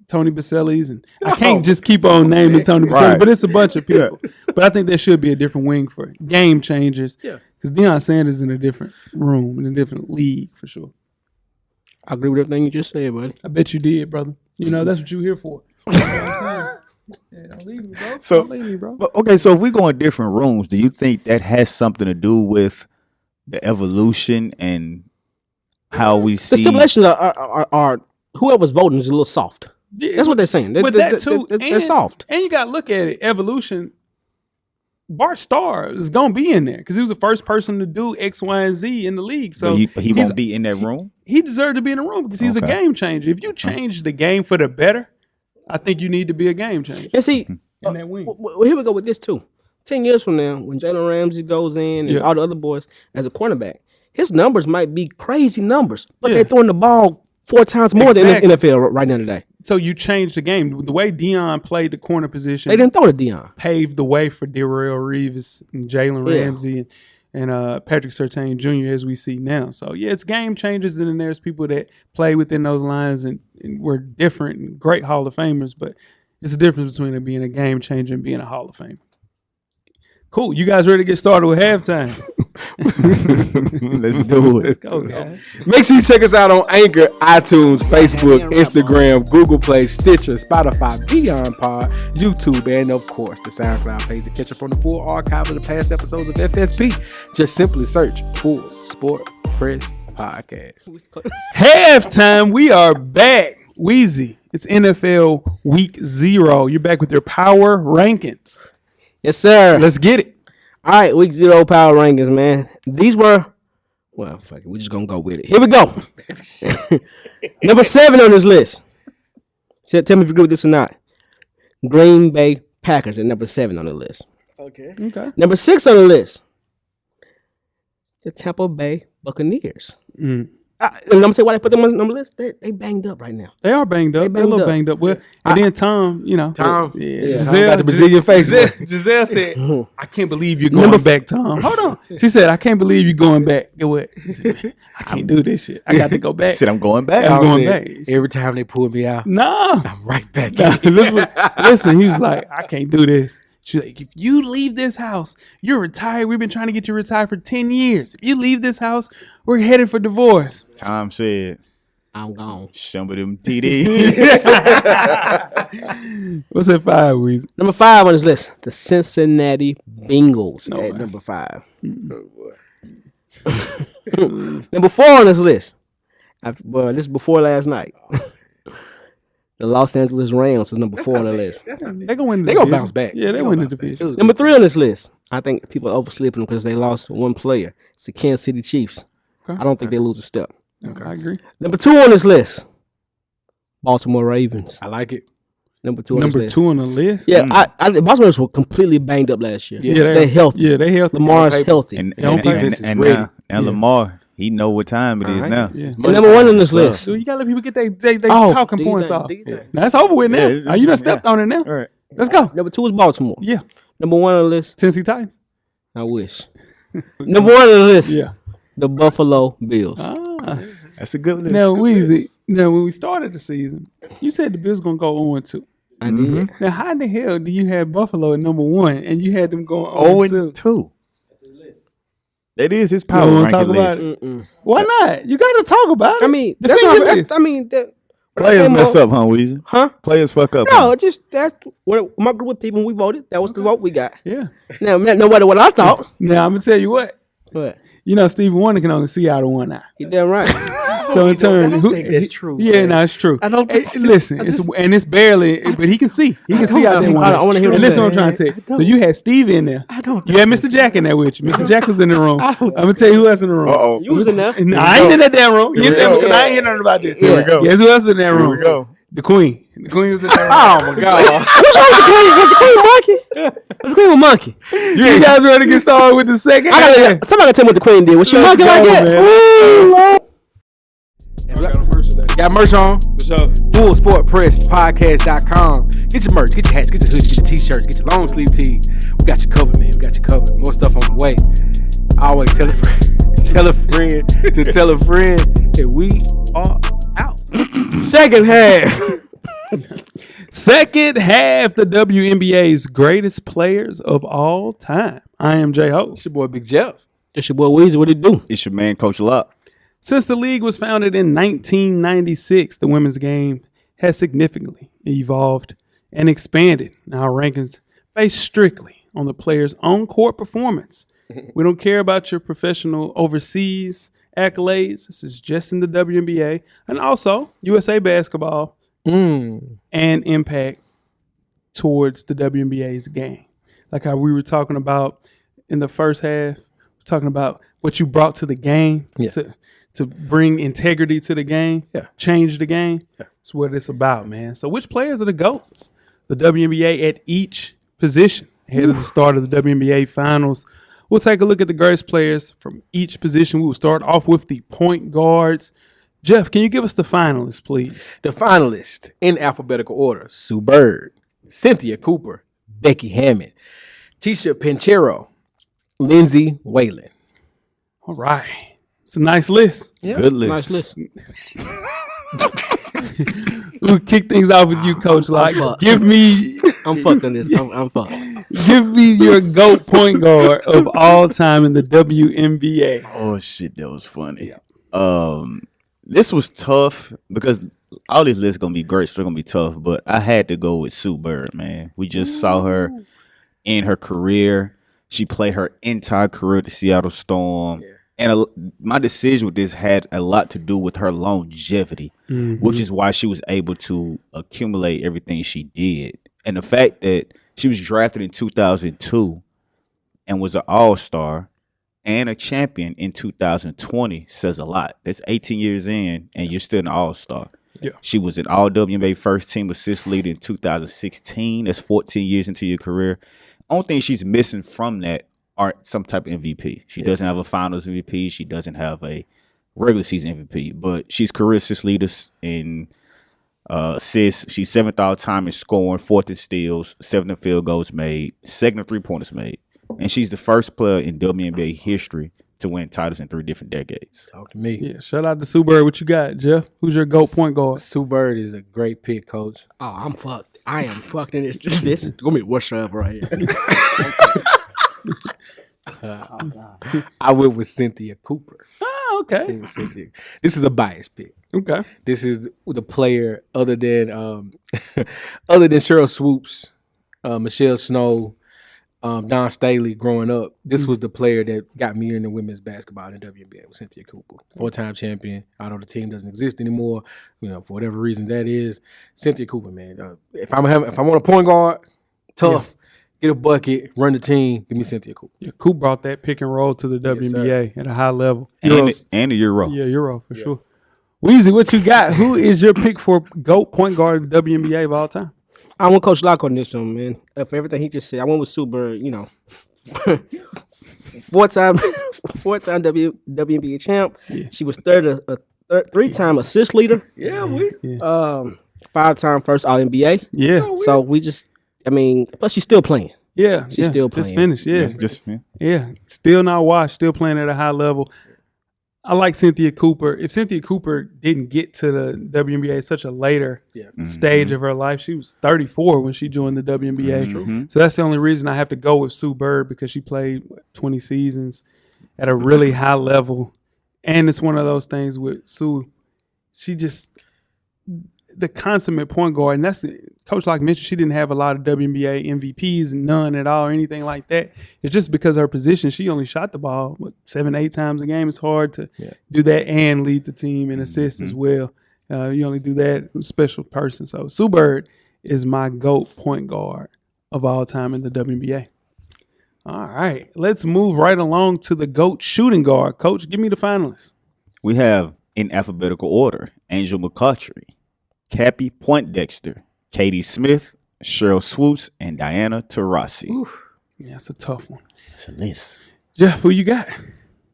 Tony Baselli's, and I can't just keep on naming Tony Baselli, but it's a bunch of people. But I think there should be a different wing for game changers. Yeah. Because Deion Sanders is in a different room, in a different league, for sure. I agree with everything you just said, buddy. I bet you did, brother. That's what you're here for. You know what I'm saying? Yeah, don't leave me, bro. Don't leave me, bro. Okay, so if we go in different rooms, do you think that has something to do with the evolution and how we see? The stipulations are whoever's voting is a little soft. Yeah, that's what they're saying. They're soft. And you got to look at it. Evolution. Bart Starr is going to be in there because he was the first person to do X, Y, and Z in the league. So he won't be in that room? He deserved to be in the room because he's a game changer. If you change the game for the better, I think you need to be a game changer. And see, in that wing. Well, here we go with this too. 10 years from now, when Jalen Ramsey goes in and all the other boys as a cornerback, his numbers might be crazy numbers, but they're throwing the ball 4 times more than the NFL right now today. So you changed the game. The way Deion played the corner position, they didn't throw to Deion. Paved the way for Darrell Reeves and Jalen Ramsey and Patrick Surtain Jr. as we see now. So it's game changers, and then there's people that play within those lines and were different and great Hall of Famers. But it's a difference between it being a game changer and being a Hall of Famer. Cool. You guys ready to get started with halftime? Let's do it. Let's go, guys. Make sure you check us out on Anchor, iTunes, Facebook, Instagram, Google Play, Stitcher, Spotify, Beyond Pod, YouTube, and of course the SoundCloud page to catch up on the full archive of the past episodes of FSP. Just simply search Full Sport Press Podcast. Halftime. We are back. Weezy. It's NFL Week 0. You're back with your power rankings. Yes, sir. Let's get it. All right, Week 0 power rankings, man. These were, well, fuck it. We're just going to go with it. Here we go. Number 7 on this list. Tell me if you agree with this or not. Green Bay Packers at number 7 on the list. Okay. Number 6 on the list. The Tampa Bay Buccaneers. And I'm going to tell you why they put them on the number list. They banged up right now. They are banged up. They're a little banged up. Well, and then Tom, Tom, Giselle got the Brazilian face. Giselle said, I can't believe you're going back, Tom. Hold on. She said, I can't believe you're going back. Get what? He said, I can't do this shit. I got to go back. Said, I'm going back. I'm going back. Every time they pull me out, I'm right back. Listen, he was like, I can't do this. She's like, if you leave this house, you're retired. We've been trying to get you retired for 10 years. If you leave this house, we're headed for divorce. Tom said, I'm gone. Some of them TDs. What's at 5, Weezy? Number 5 on this list, the Cincinnati Bengals at number 5. Number 4 on this list. This is before last night. The Los Angeles Rams is number 4 on the list. They're gonna win. They're gonna bounce back. Yeah, they win the division. Number 3 on this list. I think people are oversleeping because they lost one player. It's the Kansas City Chiefs. Okay. I don't think they lose a step. Okay, I agree. Number 2 on this list. Baltimore Ravens. I like it. Number 2 on this list. Number 2 on the list? Yeah, Baltimore were completely banged up last year. Yeah, they're healthy. Yeah, they're healthy. Lamar's healthy. And Lamar, he know what time it is now. Yeah. And number 1 on this list. So you gotta let people get they talking points off. Now that's over with now. You done stepped on it now. All right. Let's go. Number 2 is Baltimore. Yeah. Number 1 on the list. Tennessee Titans. I wish. Number 1 on the list. Yeah. The Buffalo Bills. That's a good list. Now, Weezy, when we started the season, you said the Bills going to go 0-2. I did. Now, how in the hell do you have Buffalo at number 1 and you had them going 0-2? That is his power ranking list. Why not? You got to talk about it. I mean, Players mess up, huh, Weezy? Huh? Players fuck up. No, just that's what my group of people we voted. That was the vote we got. Yeah. Now, no matter what I thought. Now, I'm going to tell you what. What? You know, Stevie Wonder can only see out of one eye. You damn right. So in turn, I don't think that's true. Yeah, man. no, it's true. I don't think listen, it's barely, but he can see. He can see out there one eye. I want to hear And what listen, you what I'm trying to say. So you had Stevie in there. I don't. You had Mr. Jack in there with you. Mr. Jack was in the room. I'm gonna tell you who else in the room. Uh-oh. You was in there. And I ain't in that damn room. You Here we tell me go. because I ain't hear nothing about this. Here we go. Guess who else in that room? Here we go. The Queen. The Queen was in that room. Oh my God! What's wrong with the Queen? Was the Queen monkey? Was the Queen a monkey? You guys ready to get started with the second? Somebody gotta tell me what the Queen did. Was she Let's monkey like go, that? man. Got merch on. Full Sport Press Podcast.com. Get your merch, get your hats, get your hoodies, get your t-shirts, get your long sleeve tees. We got you covered, man. We got you covered. More stuff on the way. Always tell a friend, tell a friend to tell a friend that we are out. Second half. Second half, the WNBA's greatest players of all time. I am J-Ho. It's your boy Big Jeff. It's your boy Weezy. What it do? It's your man, Coach Locke. Since the league was founded in 1996, the women's game has significantly evolved and expanded. Now, our rankings based strictly on the player's own court performance. We don't care about your professional overseas accolades. This is just in the WNBA and also USA basketball and impact towards the WNBA's game. Like how we were talking about in the first half, talking about what you brought to the game to bring integrity to the game, change the game. That's what it's about, man. So which players are the GOATs? The WNBA at each position. Ahead of the start of the WNBA Finals, we'll take a look at the greatest players from each position. We will start off with the point guards. Jeff, can you give us the finalists, please? The finalists in alphabetical order: Sue Bird, Cynthia Cooper, Becky Hammond, Tisha Pinchero, Lindsay Whalen. All right. It's a nice list. Yeah, Good list. Nice list. We'll kick things off with you, Coach. Like, give me I'm fucked on this. I'm fucked. Give me your GOAT point guard of all time in the WNBA. Oh shit, that was funny. This was tough because all these lists gonna be great, so they're gonna be tough. But I had to go with Sue Bird, man. We just saw her in her career. She played her entire career at the Seattle Storm. And my decision with this had a lot to do with her longevity, which is why she was able to accumulate everything she did. And the fact that she was drafted in 2002 and was an all-star and a champion in 2020 says a lot. That's 18 years in, and you're still an all-star. Yeah. She was an all-WNBA first-team assist leader in 2016. That's 14 years into your career. Only thing she's missing from that are some type of MVP. She doesn't have a finals MVP. She doesn't have a regular season MVP, but she's career assist leader in assists. She's 7th all time in scoring, 4th in steals, 7th in field goals made, 2nd in 3-pointers made. And she's the first player in WNBA history to win titles in 3 different decades. Talk to me. Yeah, shout out to Sue Bird. What you got, Jeff? Who's your GOAT point guard? Sue Bird is a great pick, Coach. Oh, I'm fucked. I am fucked in this. This is gonna be the worst show ever right here. I went with Cynthia Cooper. Oh, okay. This is a biased pick. Okay. This is the player other than Cheryl Swoops, Michelle Snow, Don Staley growing up. This was the player that got me into women's basketball in WNBA with Cynthia Cooper. 4-time champion. Although the team doesn't exist anymore, for whatever reason that is. Cynthia Cooper, man. If I want a point guard, tough. Get a bucket, run the team. Give me Cynthia Cooper. Yeah, Coop brought that pick and roll to the WNBA at a high level. And a Euro. Yeah, Euro for sure. Weezy, what you got? Who is your pick for GOAT point guard in the WNBA of all time? I want Coach Locke on this one, man. For everything he just said, I went with Sue Bird. Four-time WNBA champ. Yeah. She was 3-time assist leader. Yeah, 5-time first All NBA. Yeah. So we just, plus she's still playing. Yeah, she's still playing. Just finished. Yeah, Just yeah. Still not washed. Still playing at a high level. I like Cynthia Cooper. If Cynthia Cooper didn't get to the WNBA at such a later stage of her life, she was 34 when she joined the WNBA. So that's the only reason I have to go with Sue Bird, because she played 20 seasons at a really high level. And it's one of those things with Sue. She just the consummate point guard, and that's Coach Locke mentioned she didn't have a lot of WNBA MVPs, none at all, or anything like that. It's just because of her position. She only shot the ball 7-8 times a game. It's hard to do that and lead the team and assist as well. You only do that with a special person. So Sue Bird is my GOAT point guard of all time in the WNBA. All right, let's move right along to the GOAT shooting guard. Coach, give me the finalists. We have, in alphabetical order, Angel McCoughtry, Cappy Poindexter, Katie Smith, Cheryl Swoops, and Diana Taurasi. Yeah, it's a tough one. It's a list. Jeff, who you got?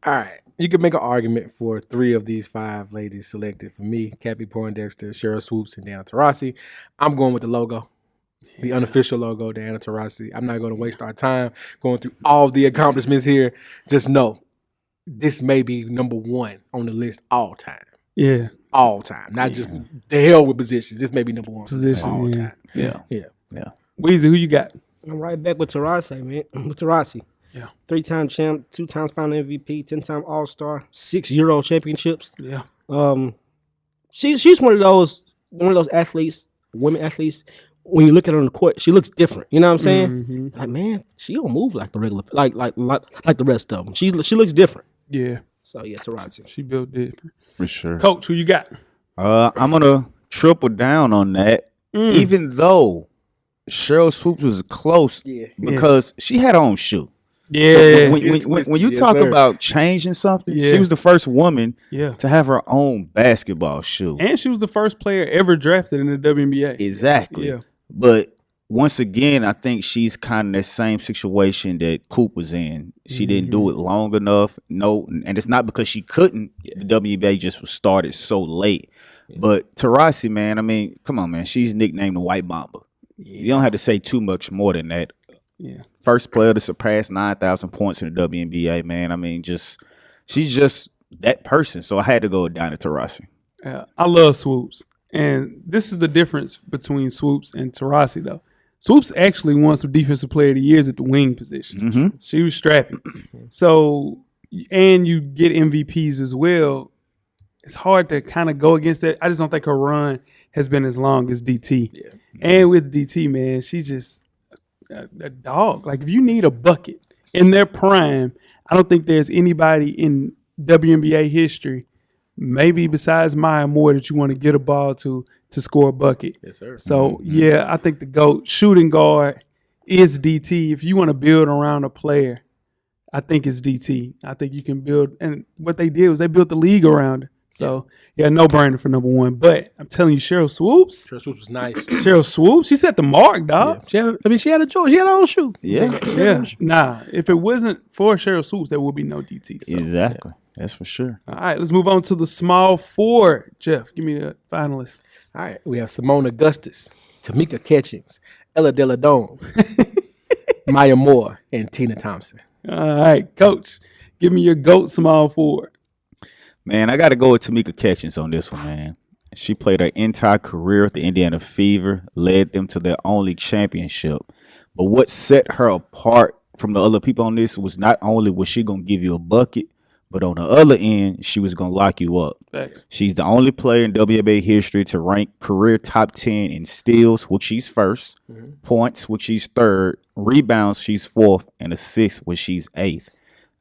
All right. You can make an argument for 3 of these 5 ladies selected. For me, Cappy Poindexter, Cheryl Swoops, and Diana Taurasi. I'm going with the logo. The unofficial logo, Diana Taurasi. I'm not going to waste our time going through all the accomplishments here. Just know this may be number 1 on the list all time. Yeah. All time. Not just the hell with positions. This may be number 1 position all time. Yeah. Weezy, who you got? I'm right back with Taurasi, man. With Taurasi. Yeah. 3-time champ, 2 times final MVP, 10-time All-Star, 6 Euro championships. Yeah. She's one of those athletes, women athletes. When you look at her on the court, she looks different. You know what I'm saying? Like, man, she don't move like the regular, like the rest of them. She looks different. Yeah. So yeah, Taurasi. She built different. For sure. Coach, who you got? I'm going to triple down on that, even though Cheryl Swoops was close because she had her own shoe. Yeah. So when you talk about changing something, she was the first woman to have her own basketball shoe. And she was the first player ever drafted in the WNBA. Exactly. Yeah. But once again, I think she's kind of that same situation that Coop was in. She didn't do it long enough. No, and it's not because she couldn't. The WNBA just was started so late. But Taurasi, man, I mean, come on, man. She's nicknamed the White Mamba. You don't have to say too much more than that. Yeah. First player to surpass 9,000 points in the WNBA, man. I mean, she's just that person. So I had to go with Diana Taurasi. Yeah, I love Swoops. And this is the difference between Swoops and Taurasi, though. Swoops actually won some Defensive Player of the Year at the wing position. She was strapping. So, and you get MVPs as well. It's hard to kind of go against that. I just don't think her run has been as long as DT. Yeah. And with DT, man, she's just a dog. Like, if you need a bucket in their prime, I don't think there's anybody in WNBA history, maybe besides Maya Moore, that you want to get a ball to score a bucket. Yes, sir. So, yeah, I think the GOAT shooting guard is DT. If you want to build around a player, I think it's DT. I think you can build. And what they did was they built the league around her. So, yeah, no brainer for number 1. But I'm telling you, Cheryl Swoops. Cheryl Swoops was nice. Cheryl Swoops, she set the mark, dog. Yeah. She had a choice. She had her own shoe. Yeah. Nah, if it wasn't for Cheryl Swoops, there would be no DT. So. Exactly. That's for sure. All right, let's move on to the small forward. Jeff, give me the finalists. All right, we have Simone Augustus, Tamika Catchings, Ella Deladone, Maya Moore, and Tina Thompson. All right, Coach, give me your GOAT small forward. Man, I got to go with Tamika Catchings on this one, man. She played her entire career at the Indiana Fever, led them to their only championship. But what set her apart from the other people on this was not only was she going to give you a bucket, but on the other end, she was going to lock you up. Thanks. She's the only player in WNBA history to rank career top 10 in steals, which she's first, points, which she's third, rebounds, she's fourth, and assists, which she's eighth.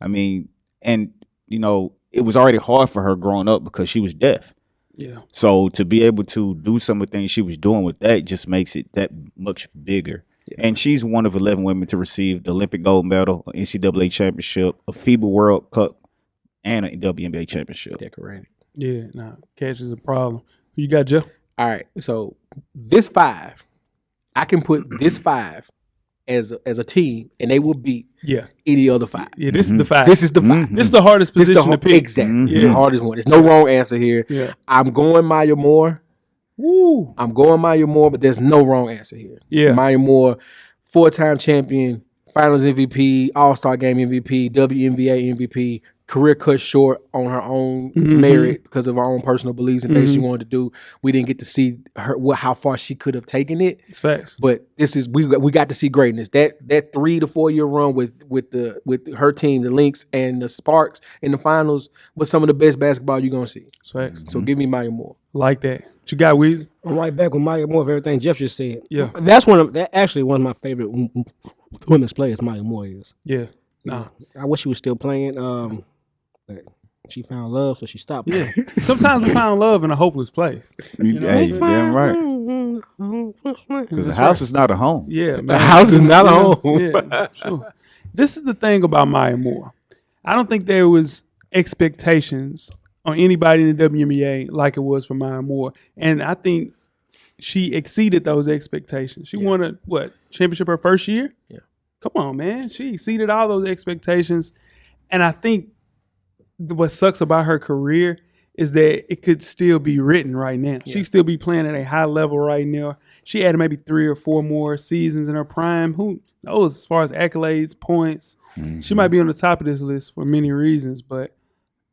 I mean, and, you know, it was already hard for her growing up because she was deaf. Yeah. So to be able to do some of the things she was doing with that just makes it that much bigger. Yeah. And she's one of 11 women to receive the Olympic gold medal, NCAA championship, a FIBA World Cup, and a WNBA championship. Decorated. Yeah, nah, catch is a problem. Who you got, Joe? All right, so this 5, I can put this 5 as a team, and they will beat any other 5. Yeah, this is the 5. This is the 5. This is the hardest position to pick. Exactly. It's the hardest one. There's no wrong answer here. Yeah. I'm going Maya Moore. Woo. I'm going Maya Moore, but there's no wrong answer here. Yeah. Maya Moore, 4-time champion, Finals MVP, All-Star Game MVP, WNBA MVP, career cut short on her own merit because of her own personal beliefs and things she wanted to do. We didn't get to see how far she could have taken it. It's facts. But this is we got to see greatness. That 3 to 4 year run with her team, the Lynx and the Sparks in the finals was some of the best basketball you're gonna see. It's facts. So give me Maya Moore. Like that. What you got, Weezy? I'm right back with Maya Moore of everything Jeff just said. Yeah. That's one of my favorite women's players, Maya Moore is. Yeah. Nah. I wish she was still playing. But she found love, so she stopped. Yeah. Sometimes we find love in a hopeless place. You damn right. Because the house is not a home. Yeah, man. The house is not a home. Yeah, sure. This is the thing about Maya Moore. I don't think there was expectations on anybody in the WNBA like it was for Maya Moore. And I think she exceeded those expectations. She won a championship her first year? Yeah. Come on, man. She exceeded all those expectations. And I think what sucks about her career is that it could still be written right now. Yeah. She still be playing at a high level right now. She had maybe 3 or 4 more seasons in her prime. Who knows as far as accolades, points. She might be on the top of this list for many reasons, but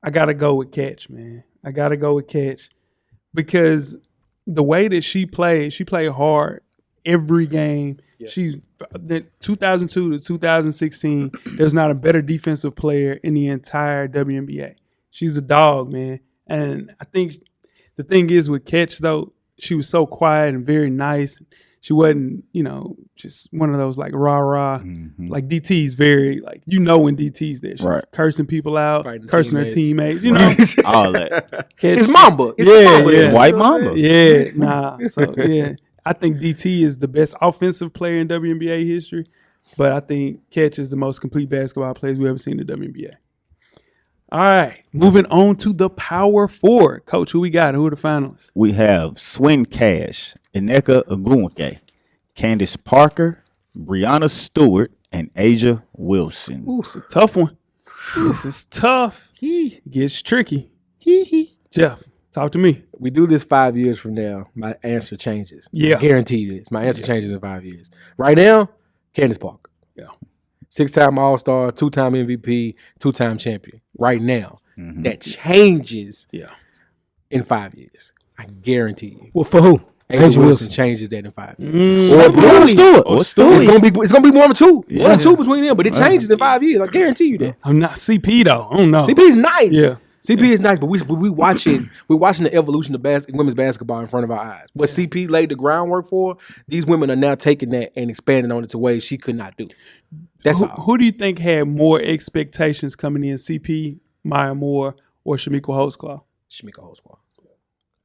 I got to go with Catch, man. I got to go with Catch because the way that she played hard every game. Yeah. She 2002 to 2016, there's not a better defensive player in the entire WNBA. She's a dog, man. And I think the thing is with Catch, though, she was so quiet and very nice. She wasn't, just one of those like rah-rah. Like DT's very, like, when DT's there. She's cursing people out, cursing her teammates, All that. It's Mamba. It's White Mamba. Yeah, nah. So, yeah. I think DT is the best offensive player in WNBA history, but I think Catch is the most complete basketball players we've ever seen in the WNBA. All right, moving on to the Power Four. Coach, who we got? Who are the finalists? We have Swin Cash, Ineka Ogunwuke, Candace Parker, Brianna Stewart, and Asia Wilson. Ooh, it's a tough one. This is tough. It gets tricky. Jeff, talk to me. We do this 5 years from now, my answer changes. Yeah. I guarantee you this. My answer changes in 5 years. Right now, Candace Parker. Yeah. 6-time All-Star, 2-time MVP, 2-time champion. Right now. That changes in 5 years. I guarantee you. Well, for who? Asia Wilson changes that in 5 years. Or Brianna Stewart. Or Stewart. It's gonna be 1 or 2. 1 or 2 between them, but it changes in 5 years. I guarantee you that. I'm not CP though. I don't know. CP's nice. Yeah. CP is nice, but we're watching the evolution of women's basketball in front of our eyes. What CP laid the groundwork for, these women are now taking that and expanding on it to ways she could not do. That's who do you think had more expectations coming in, CP, Maya Moore, or Shamika Holtzclaw? Shamika Holtzclaw.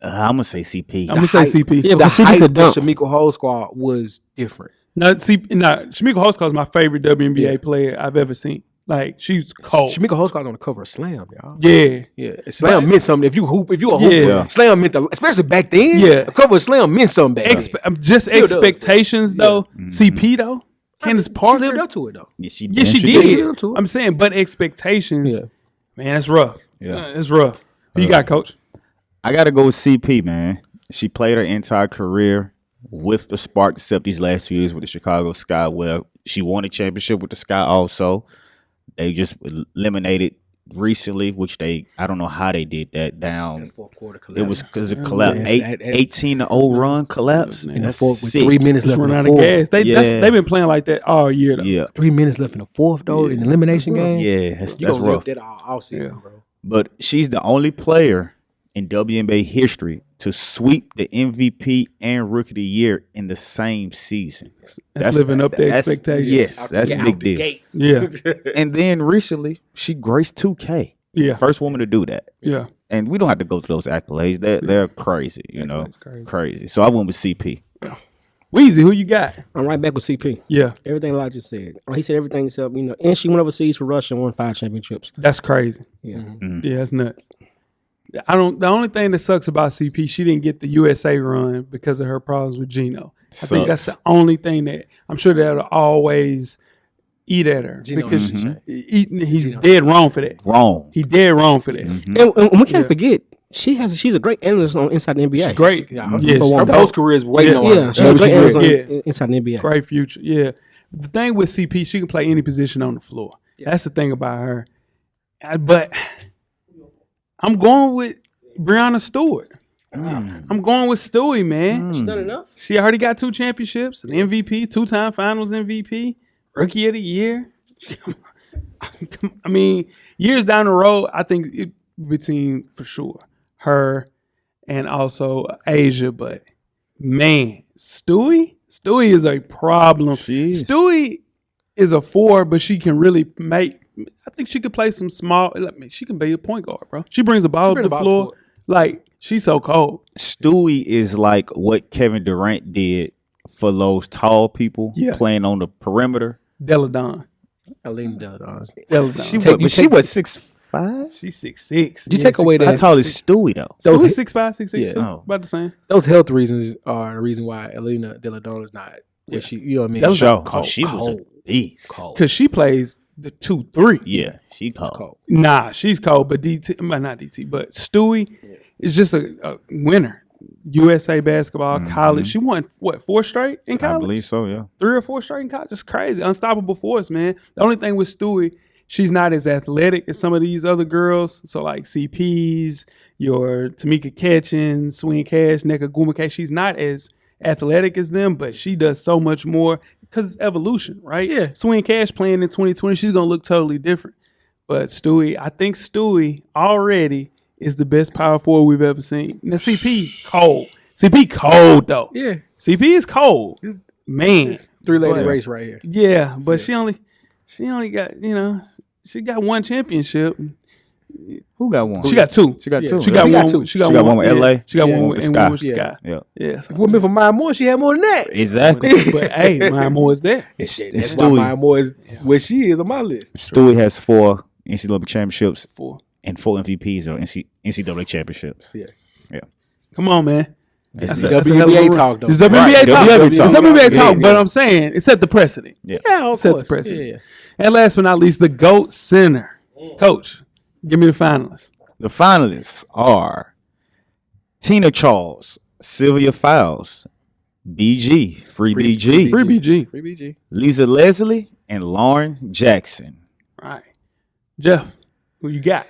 I'm gonna say CP. I'm gonna say CP. Yeah, The but CP hype could of dunk. Shamika Holtzclaw was different. Shamika Holtzclaw is my favorite WNBA player I've ever seen. Like, she's cold. Shamika Holtzclaw's on the cover of Slam, y'all. Yeah. Yeah. Slam meant something. If you a hooper, Slam meant especially back then. Yeah. The cover of Slam meant something back then. Just Still does, expectations, though. CP, though. Candace Parker. She lived up to it, though. Yeah, she Yeah, she did. did. lived up to it. I'm saying, but expectations, Yeah. man, it's rough. Yeah. It's rough. Who you got, Coach? I gotta go with CP, man. She played her entire career with the Spark, except these last 2 years with the Chicago Sky. Well, she won a championship with the Sky also. They just eliminated recently, which I don't know how they did that down. Fourth quarter collapse. It was because of collapse. 18-0 run collapse. In the That's fourth with sick. 3 minutes Just left in run the out of fourth. gas. They've been playing like that all year, though. Yeah, 3 minutes left in the fourth, though, in the elimination game. yeah, that's You gonna rough. live that all season, bro. But she's the only player in WNBA history to sweep the MVP and Rookie of the Year in the same season. That's living up to expectations. Yes, that's a big Out the deal. gate. Yeah. And then recently, she graced 2K. Yeah. First woman to do that. Yeah. And we don't have to go through those accolades. They're crazy, That's crazy. So I went with CP. Weezy, who you got? I'm right back with CP. Yeah. Everything Elijah just said. He said everything except, and she went overseas for Russia and won 5 championships. That's crazy. Yeah. Yeah, that's nuts. The only thing that sucks about CP, she didn't get the USA run because of her problems with Gino. I think that's the only thing that I'm sure that'll always eat at her. Gino because Gino. he's dead wrong for that. Wrong. He dead wrong for that. And we can't forget, she's a great analyst on Inside the NBA. She's great. Yeah, Yes. her post career is waiting on her. Yeah, she's a great analyst on Yeah. Inside the NBA. Great future. Yeah. The thing with CP, she can play any position on the floor. That's the thing about her. But I'm going with Breonna Stewart. I'm going with Stewie, man. She's done enough. She already got 2 championships, an MVP, 2-time Finals MVP, Rookie of the Year. I mean, years down the road, I think between for sure her and also Asia. But man, Stewie is a problem. Jeez. Stewie is a 4, but she can really make. I think she could play some small. She can be a point guard, bro. She brings the ball up the floor. Like, she's so cold. Stewie is like what Kevin Durant did for those tall people playing on the perimeter. Deladon. Alina Deladon. She was 6'5". She's 6'6". You take away that. How tall is Stewie though? Stewie's 6'5", 6'6". Yeah. Oh. About the same. Those health reasons are the reason why Alina Deladon is not. Yeah. She, you know what I mean? That was Cold. She was a beast. Because she plays the 2-3. Yeah, she cold. Nah, she's cold, but not DT, but Stewie is just a winner. USA basketball, college. She won, 4 straight in college? I believe so, yeah. 3 or 4 straight in college. It's crazy. Unstoppable force, man. The only thing with Stewie, she's not as athletic as some of these other girls. So, like CPs, your Tamika Catchings, Swing Cash, Nneka Ogwumike, she's not as athletic as them, but she does so much more because it's evolution, right? Yeah. Swing Cash playing in 2020, she's going to look totally different. But I think Stewie already is the best power forward we've ever seen. Now, CP cold. CP cold, though. Yeah. CP is cold. Man. 3-lady race right here. Yeah, but she only got, she got 1 championship. Who got 1? She got 2. She got 2. She got 1. She got one with LA. She got one with with Sky. Sky. Yeah. Yeah. If it would for Maya Moore, she had more than that. Exactly. But hey, Maya Moore is there. It's That's why Maya Stewie. Moore is where she is on my list. Stewie has 4 NCAA championships 4. and 4 MVPs or NCAA championships. Yeah. Come on, man. This is That's a hell of a WNBA run. talk, though. It's WNBA talk. WNBA It's talk. WNBA talk, Yeah. but I'm saying it set the precedent. Yeah, of Set the course. precedent. Yeah. And last but not least, the GOAT Center. Coach, give me the finalists. The finalists are Tina Charles, Sylvia Fowles, BG, Free BG, Free BG. Free BG. Lisa Leslie, and Lauren Jackson. All right. Jeff, who you got?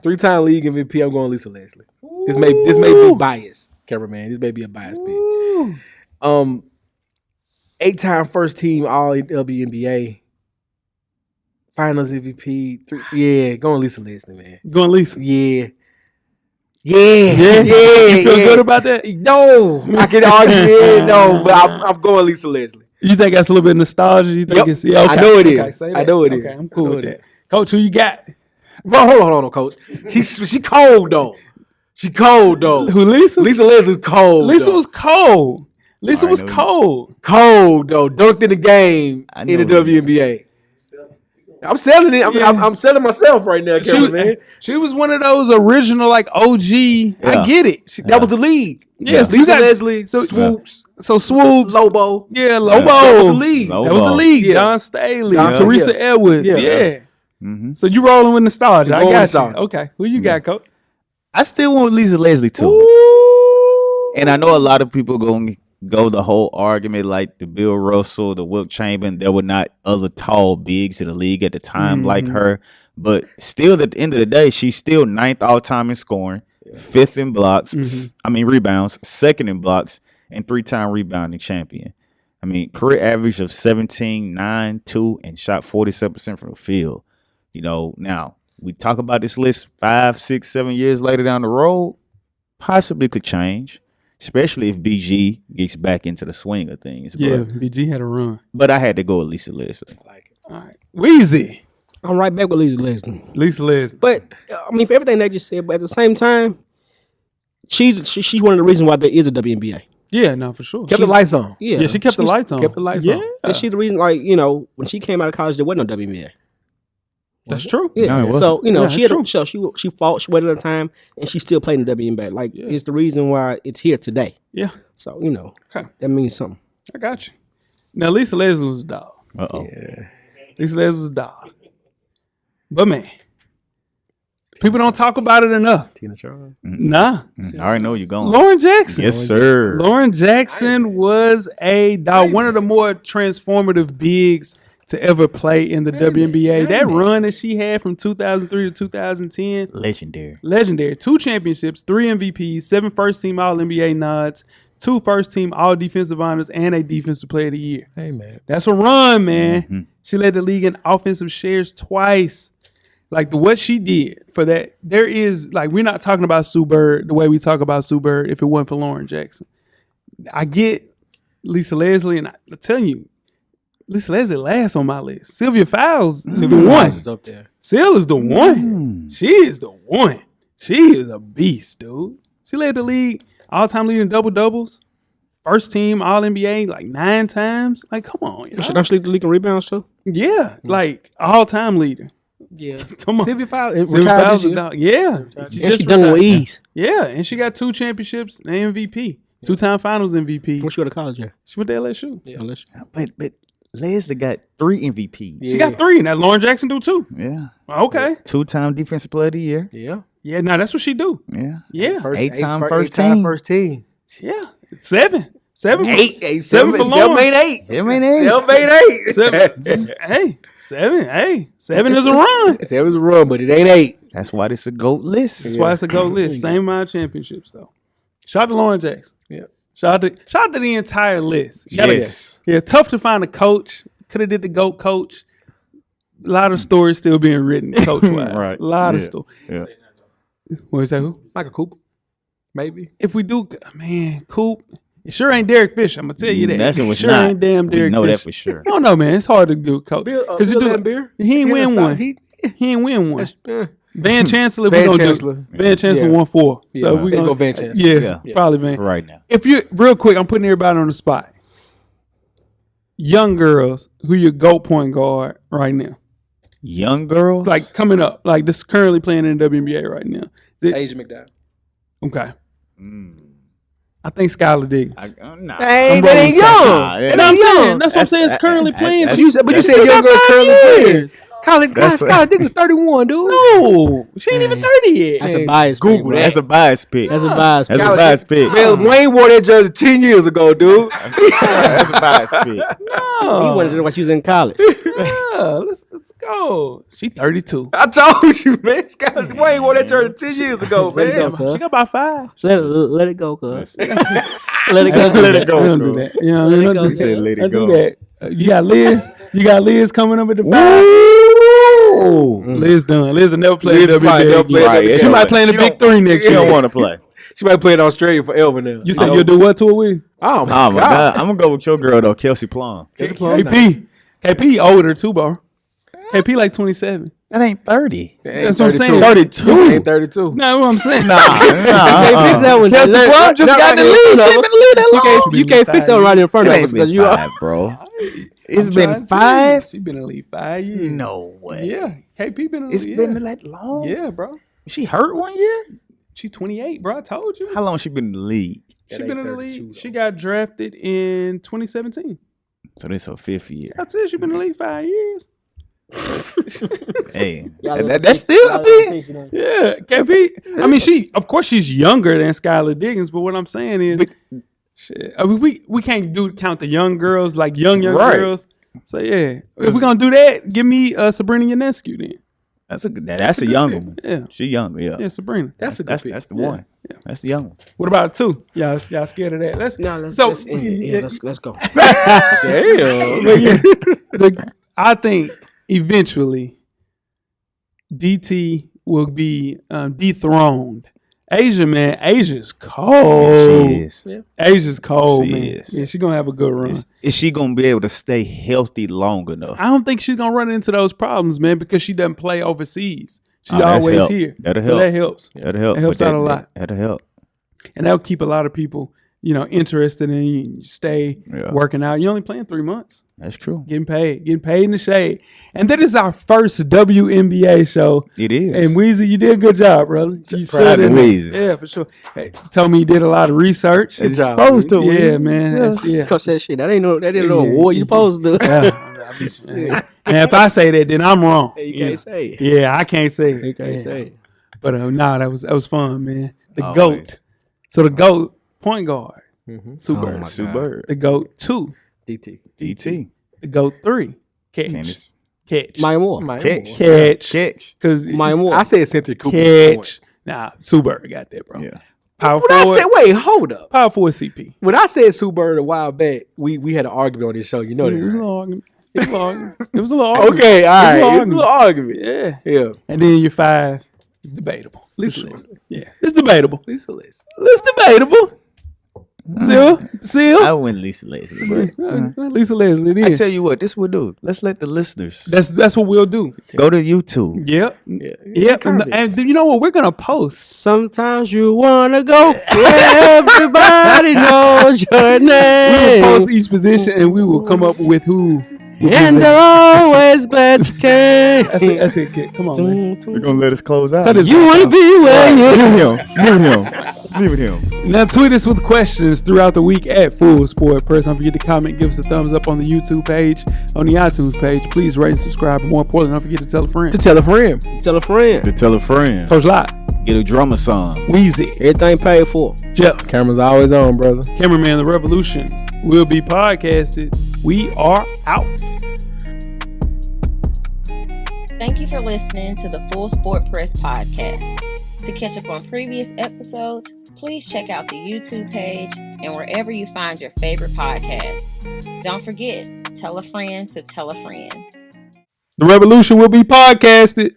Three-time league MVP. I'm going Lisa Leslie. This may be biased, cameraman. This may be a biased pick. 8-time first team All WNBA Finals MVP. Going Lisa Leslie, man. Going Lisa. Yeah. You feel good about that? No, I can argue. No, but I'm going Lisa Leslie. You think that's a little bit of nostalgia? You think Yep. it's okay. I know it Okay, is. say I that. know it is. Okay, I'm cool with that. Coach, who you got? Bro, hold on, coach. She cold though. She cold though. Who, Lisa? Lisa Leslie's cold. Lisa though. was cold. Lisa I was know you- cold. cold though. Dunked in the game I in know the you- WNBA. I'm selling it. I'm selling myself right now, man. She was one of those original, like, OG. I get it. That was the league. Yeah, so you Lisa got- Leslie, so- Swoops, So Swoops. Lobo. Yeah, That Lobo. was the league. Lobo. That was the league. Yeah. Don Staley. Don- Teresa yeah. Edwards. Yeah. Yeah. Mm-hmm. So you rolling with nostalgia. I Rolling got nostalgia. you. Okay. Who you got, Coach? I still want Lisa Leslie too. And I know a lot of people going to go the whole argument like the Bill Russell, the Wilt Chamberlain. There were not other tall bigs in the league at the time like her. But still, at the end of the day, she's still 9th all time in scoring, 5th in blocks, rebounds, 2nd in blocks, and 3-time rebounding champion. I mean, career average of 17, 9, 2, and shot 47% from the field. Now we talk about this list 5, 6, 7 years later down the road, possibly could change, especially if BG gets back into the swing of things. Yeah, BG had a run. But I had to go with Lisa Leslie. All right. Weezy. I'm right back with Lisa Leslie. Lisa Leslie. But I mean, for everything they just said, but at the same time, she's one of the reasons why there is a WNBA. Yeah, no, for sure. Kept the lights on. Yeah, she kept the lights on. Kept the lights yeah. on. And she's the reason, when she came out of college, there wasn't no WNBA. That's true. Yeah. No, it So Yeah, she that's had true. she fought, she waited her time, and she still played in the WNBA. Like it's the reason why it's here today. Yeah. So Okay. that means something. I got you. Now, Lisa Leslie was a dog. Uh-oh. Lisa Leslie was a dog. But, man, people don't talk about it enough. Tina Charles. Nah. I already know where you're going. Lauren Jackson. Yes, sir. Lauren Jackson was a dog. One of the more transformative bigs to ever play in the WNBA. That run that she had from 2003 to 2010. Legendary. 2 championships, 3 MVPs, 7 first-team All-NBA nods, 2 first-team All-Defensive honors, and a Defensive Player of the Year. Hey, man. That's a run, man. Mm-hmm. She led the league in offensive shares twice. Like, what she did for that, there is, like, we're not talking about Sue Bird the way we talk about Sue Bird if it wasn't for Lauren Jackson. I get Lisa Leslie, and I'm telling you, Lisa Leslie last on my list. Sylvia Fowles is the one. Is up there. Syl is the one. She is the one. She is a beast, dude. She led the league, all-time leading double-doubles. First team All-NBA like 9 times. Like, come on. Don't she lead the league in rebounds, too? Yeah, like all-time leader. Yeah. Come on. Sylvia Fowles. Yeah. She done it with ease. Yeah, and she got 2 championships and MVP. 2-time finals MVP. Where'd she go to college at? She went to LSU. Yeah, LSU. But Leslie got 3 MVPs. She got 3, and that Lauren Jackson do too. Yeah. Okay. 2-time Defensive Player of the Year. Yeah. Yeah, now that's what she do. Yeah. Yeah. 8-time first team. Yeah. 7. 7 for, 8. 7 for Lauren. 7 8. 7 8. 7 8. 7. Hey. 7. Hey. 7 is a run. 7 is a run, but it ain't 8. That's why this a GOAT list. That's why it's a GOAT list. Same amount of championships, though. Shout out to Lauren Jackson. Yeah. Shout out to the entire list. Yes. Yeah, tough to find a coach. Could have did the GOAT coach. A lot of stories still being written coach-wise. Right. A lot of stories. Yeah. What is that, who? Michael Cooper. Maybe. If we do, man, Coop, it sure ain't Derek Fisher. I'm going to tell you that. That's it what's sure not. ain't damn Derek We know Fisher. that for sure. I don't know, man. It's hard to do coach. Because he ain't win one. He ain't win one. Van Chancellor, Van we gonna Chancellor. do. Van Chancellor won 4. Yeah. So we Let's gonna go Van Chancellor. Yeah, probably Van. Right now. If you real quick, I'm putting everybody on the spot. Young girls, who your GOAT point guard right now? Young girls? Like coming up, like this currently playing in the WNBA right now. Asia McDowell. Okay. I think Skylar Diggins. Nah. Hey, that ain't young. That's what I'm saying. That's what I'm saying. It's currently playing. But you said young girls currently playing. Skylar Diggins 31, dude. No, she ain't even 30 yet. That's a bias Google pick, that. That's a bias pick. That's a bias pick. That's a bias pick. Man, Wayne wore that jersey 10 years ago, dude. That's a bias pick. No. He wanted it while she was in college. Yeah, let's go. She 32. I told you, man. Wayne wore that jersey 10 years ago, man. She got about 5. Let it go, cuz. Let it go. Let it go. We don't do that. You know, Let we it don't go. do that. Let it Don't go. do that. You got Liz. You got Liz coming up at the 5. Liz done. Liz will never play Liz probably never play Right, She might play in the Big 3 next She year. don't want to play. She might play in Australia forever now. You said you'll do what to her with? Oh, Oh my God. I'm going to go with your girl, though, Kelsey Plum. KP older too, bro. KP like 27. That ain't 30. That's what I'm saying. 32. Ain't 32. No, what I'm saying. Can't fix that one. Kelsey Plum just got in the league. She ain't been in the league that long. You can't fix that right in front of It us ain't been because you are. 5, bro. It's I'm been trying to 5? She been in the league 5 years. No way. Yeah, KP been in the It's league. been that long? Yeah, bro. She hurt one year? She 28, bro. I told you. How long she been in the league? She been in the league. She got drafted in 2017. So this her 5th year. That's it. She been in the league 5 years. Hey, that's still a bit. Yeah, KP. I mean, of course she's younger than Skylar Diggins, but what I'm saying is, shit. I mean, we can't count the young girls like young Right. girls. So yeah, if we're gonna do that, give me Sabrina Ionescu then. That's a young one. Yeah, She young, yeah. yeah, Sabrina. That's the one. Yeah. That's the young one. What about 2? Y'all scared of that? Let's Let's go. Damn. But yeah, I think eventually DT will be dethroned. Asia, man, Asia's cold. She is. Asia's cold, She man. is. Yeah, she's gonna have a good run. Is she gonna be able to stay healthy long enough? I don't think she's gonna run into those problems, man, because she doesn't play overseas. She's That's always help. here. That'll so help. that helps. That'll help. It helps But out a lot. That'll help. And that'll keep a lot of people, interested in you. Stay working out. You're only playing 3 months. That's true. Getting paid in the shade. And that is our first WNBA show. It is. And Weezy, you did a good job, brother. You Proud of Weezy. Yeah, for sure. Hey, told me you did a lot of research. It's supposed to. Yeah, man. Yeah. Coach that shit. That ain't no award you supposed to. And if I say that, then I'm wrong. You can't say it. Yeah, I can't say it. You can't say it. But that was fun, man. The Always. GOAT. So the GOAT point guard, Sue Oh Bird. my Sue God. Bird. The GOAT 2, DT. DT. the GOAT 3, Candace. Catch. Maya Moore. Catch. Because Maya Moore. I said Cynthia Cooper. catch. Nah, Sue Bird got that, bro. Yeah. Power When I forward. said, wait, hold up. Power forward CP. When I said Sue Bird a while back, we had an argument on this show. You know It was a that. little argument. It was a little argument. Okay, all right. It was It's a little argument. Yeah. Yeah. And then your 5 is debatable. Lisa Leslie. Yeah. It's debatable. Lisa Leslie. It's debatable. Seal? I went Lisa Leslie, but Lisa Leslie. It I is. tell you what, this will do. Let's let the listeners That's what we'll do. go to YouTube. Yep. Yeah. Yep. And you know what? We're gonna post. Sometimes you wanna go where everybody knows your We will name. post each position and we will come up with who. And they're always glad you came. That's it, kid. Come on, man. They're gonna let us close out. Cut his You wanna be where you Leave him. Now tweet us with questions throughout the week at Full Sport Press. Don't forget to comment, give us a thumbs up on the YouTube page, on the iTunes page. Please rate and subscribe. But more importantly, don't forget to tell a friend. To tell a friend. Tell a friend. To tell a friend. Coach Lot, Get a drummer song. Weezy, Everything paid for. Jeff, Camera's always on, brother. Cameraman, The Revolution will be podcasted. We are out. Thank you for listening to the Full Sport Press podcast. To catch up on previous episodes, please check out the YouTube page and wherever you find your favorite podcast. Don't forget, tell a friend to tell a friend. The Revolution will be podcasted.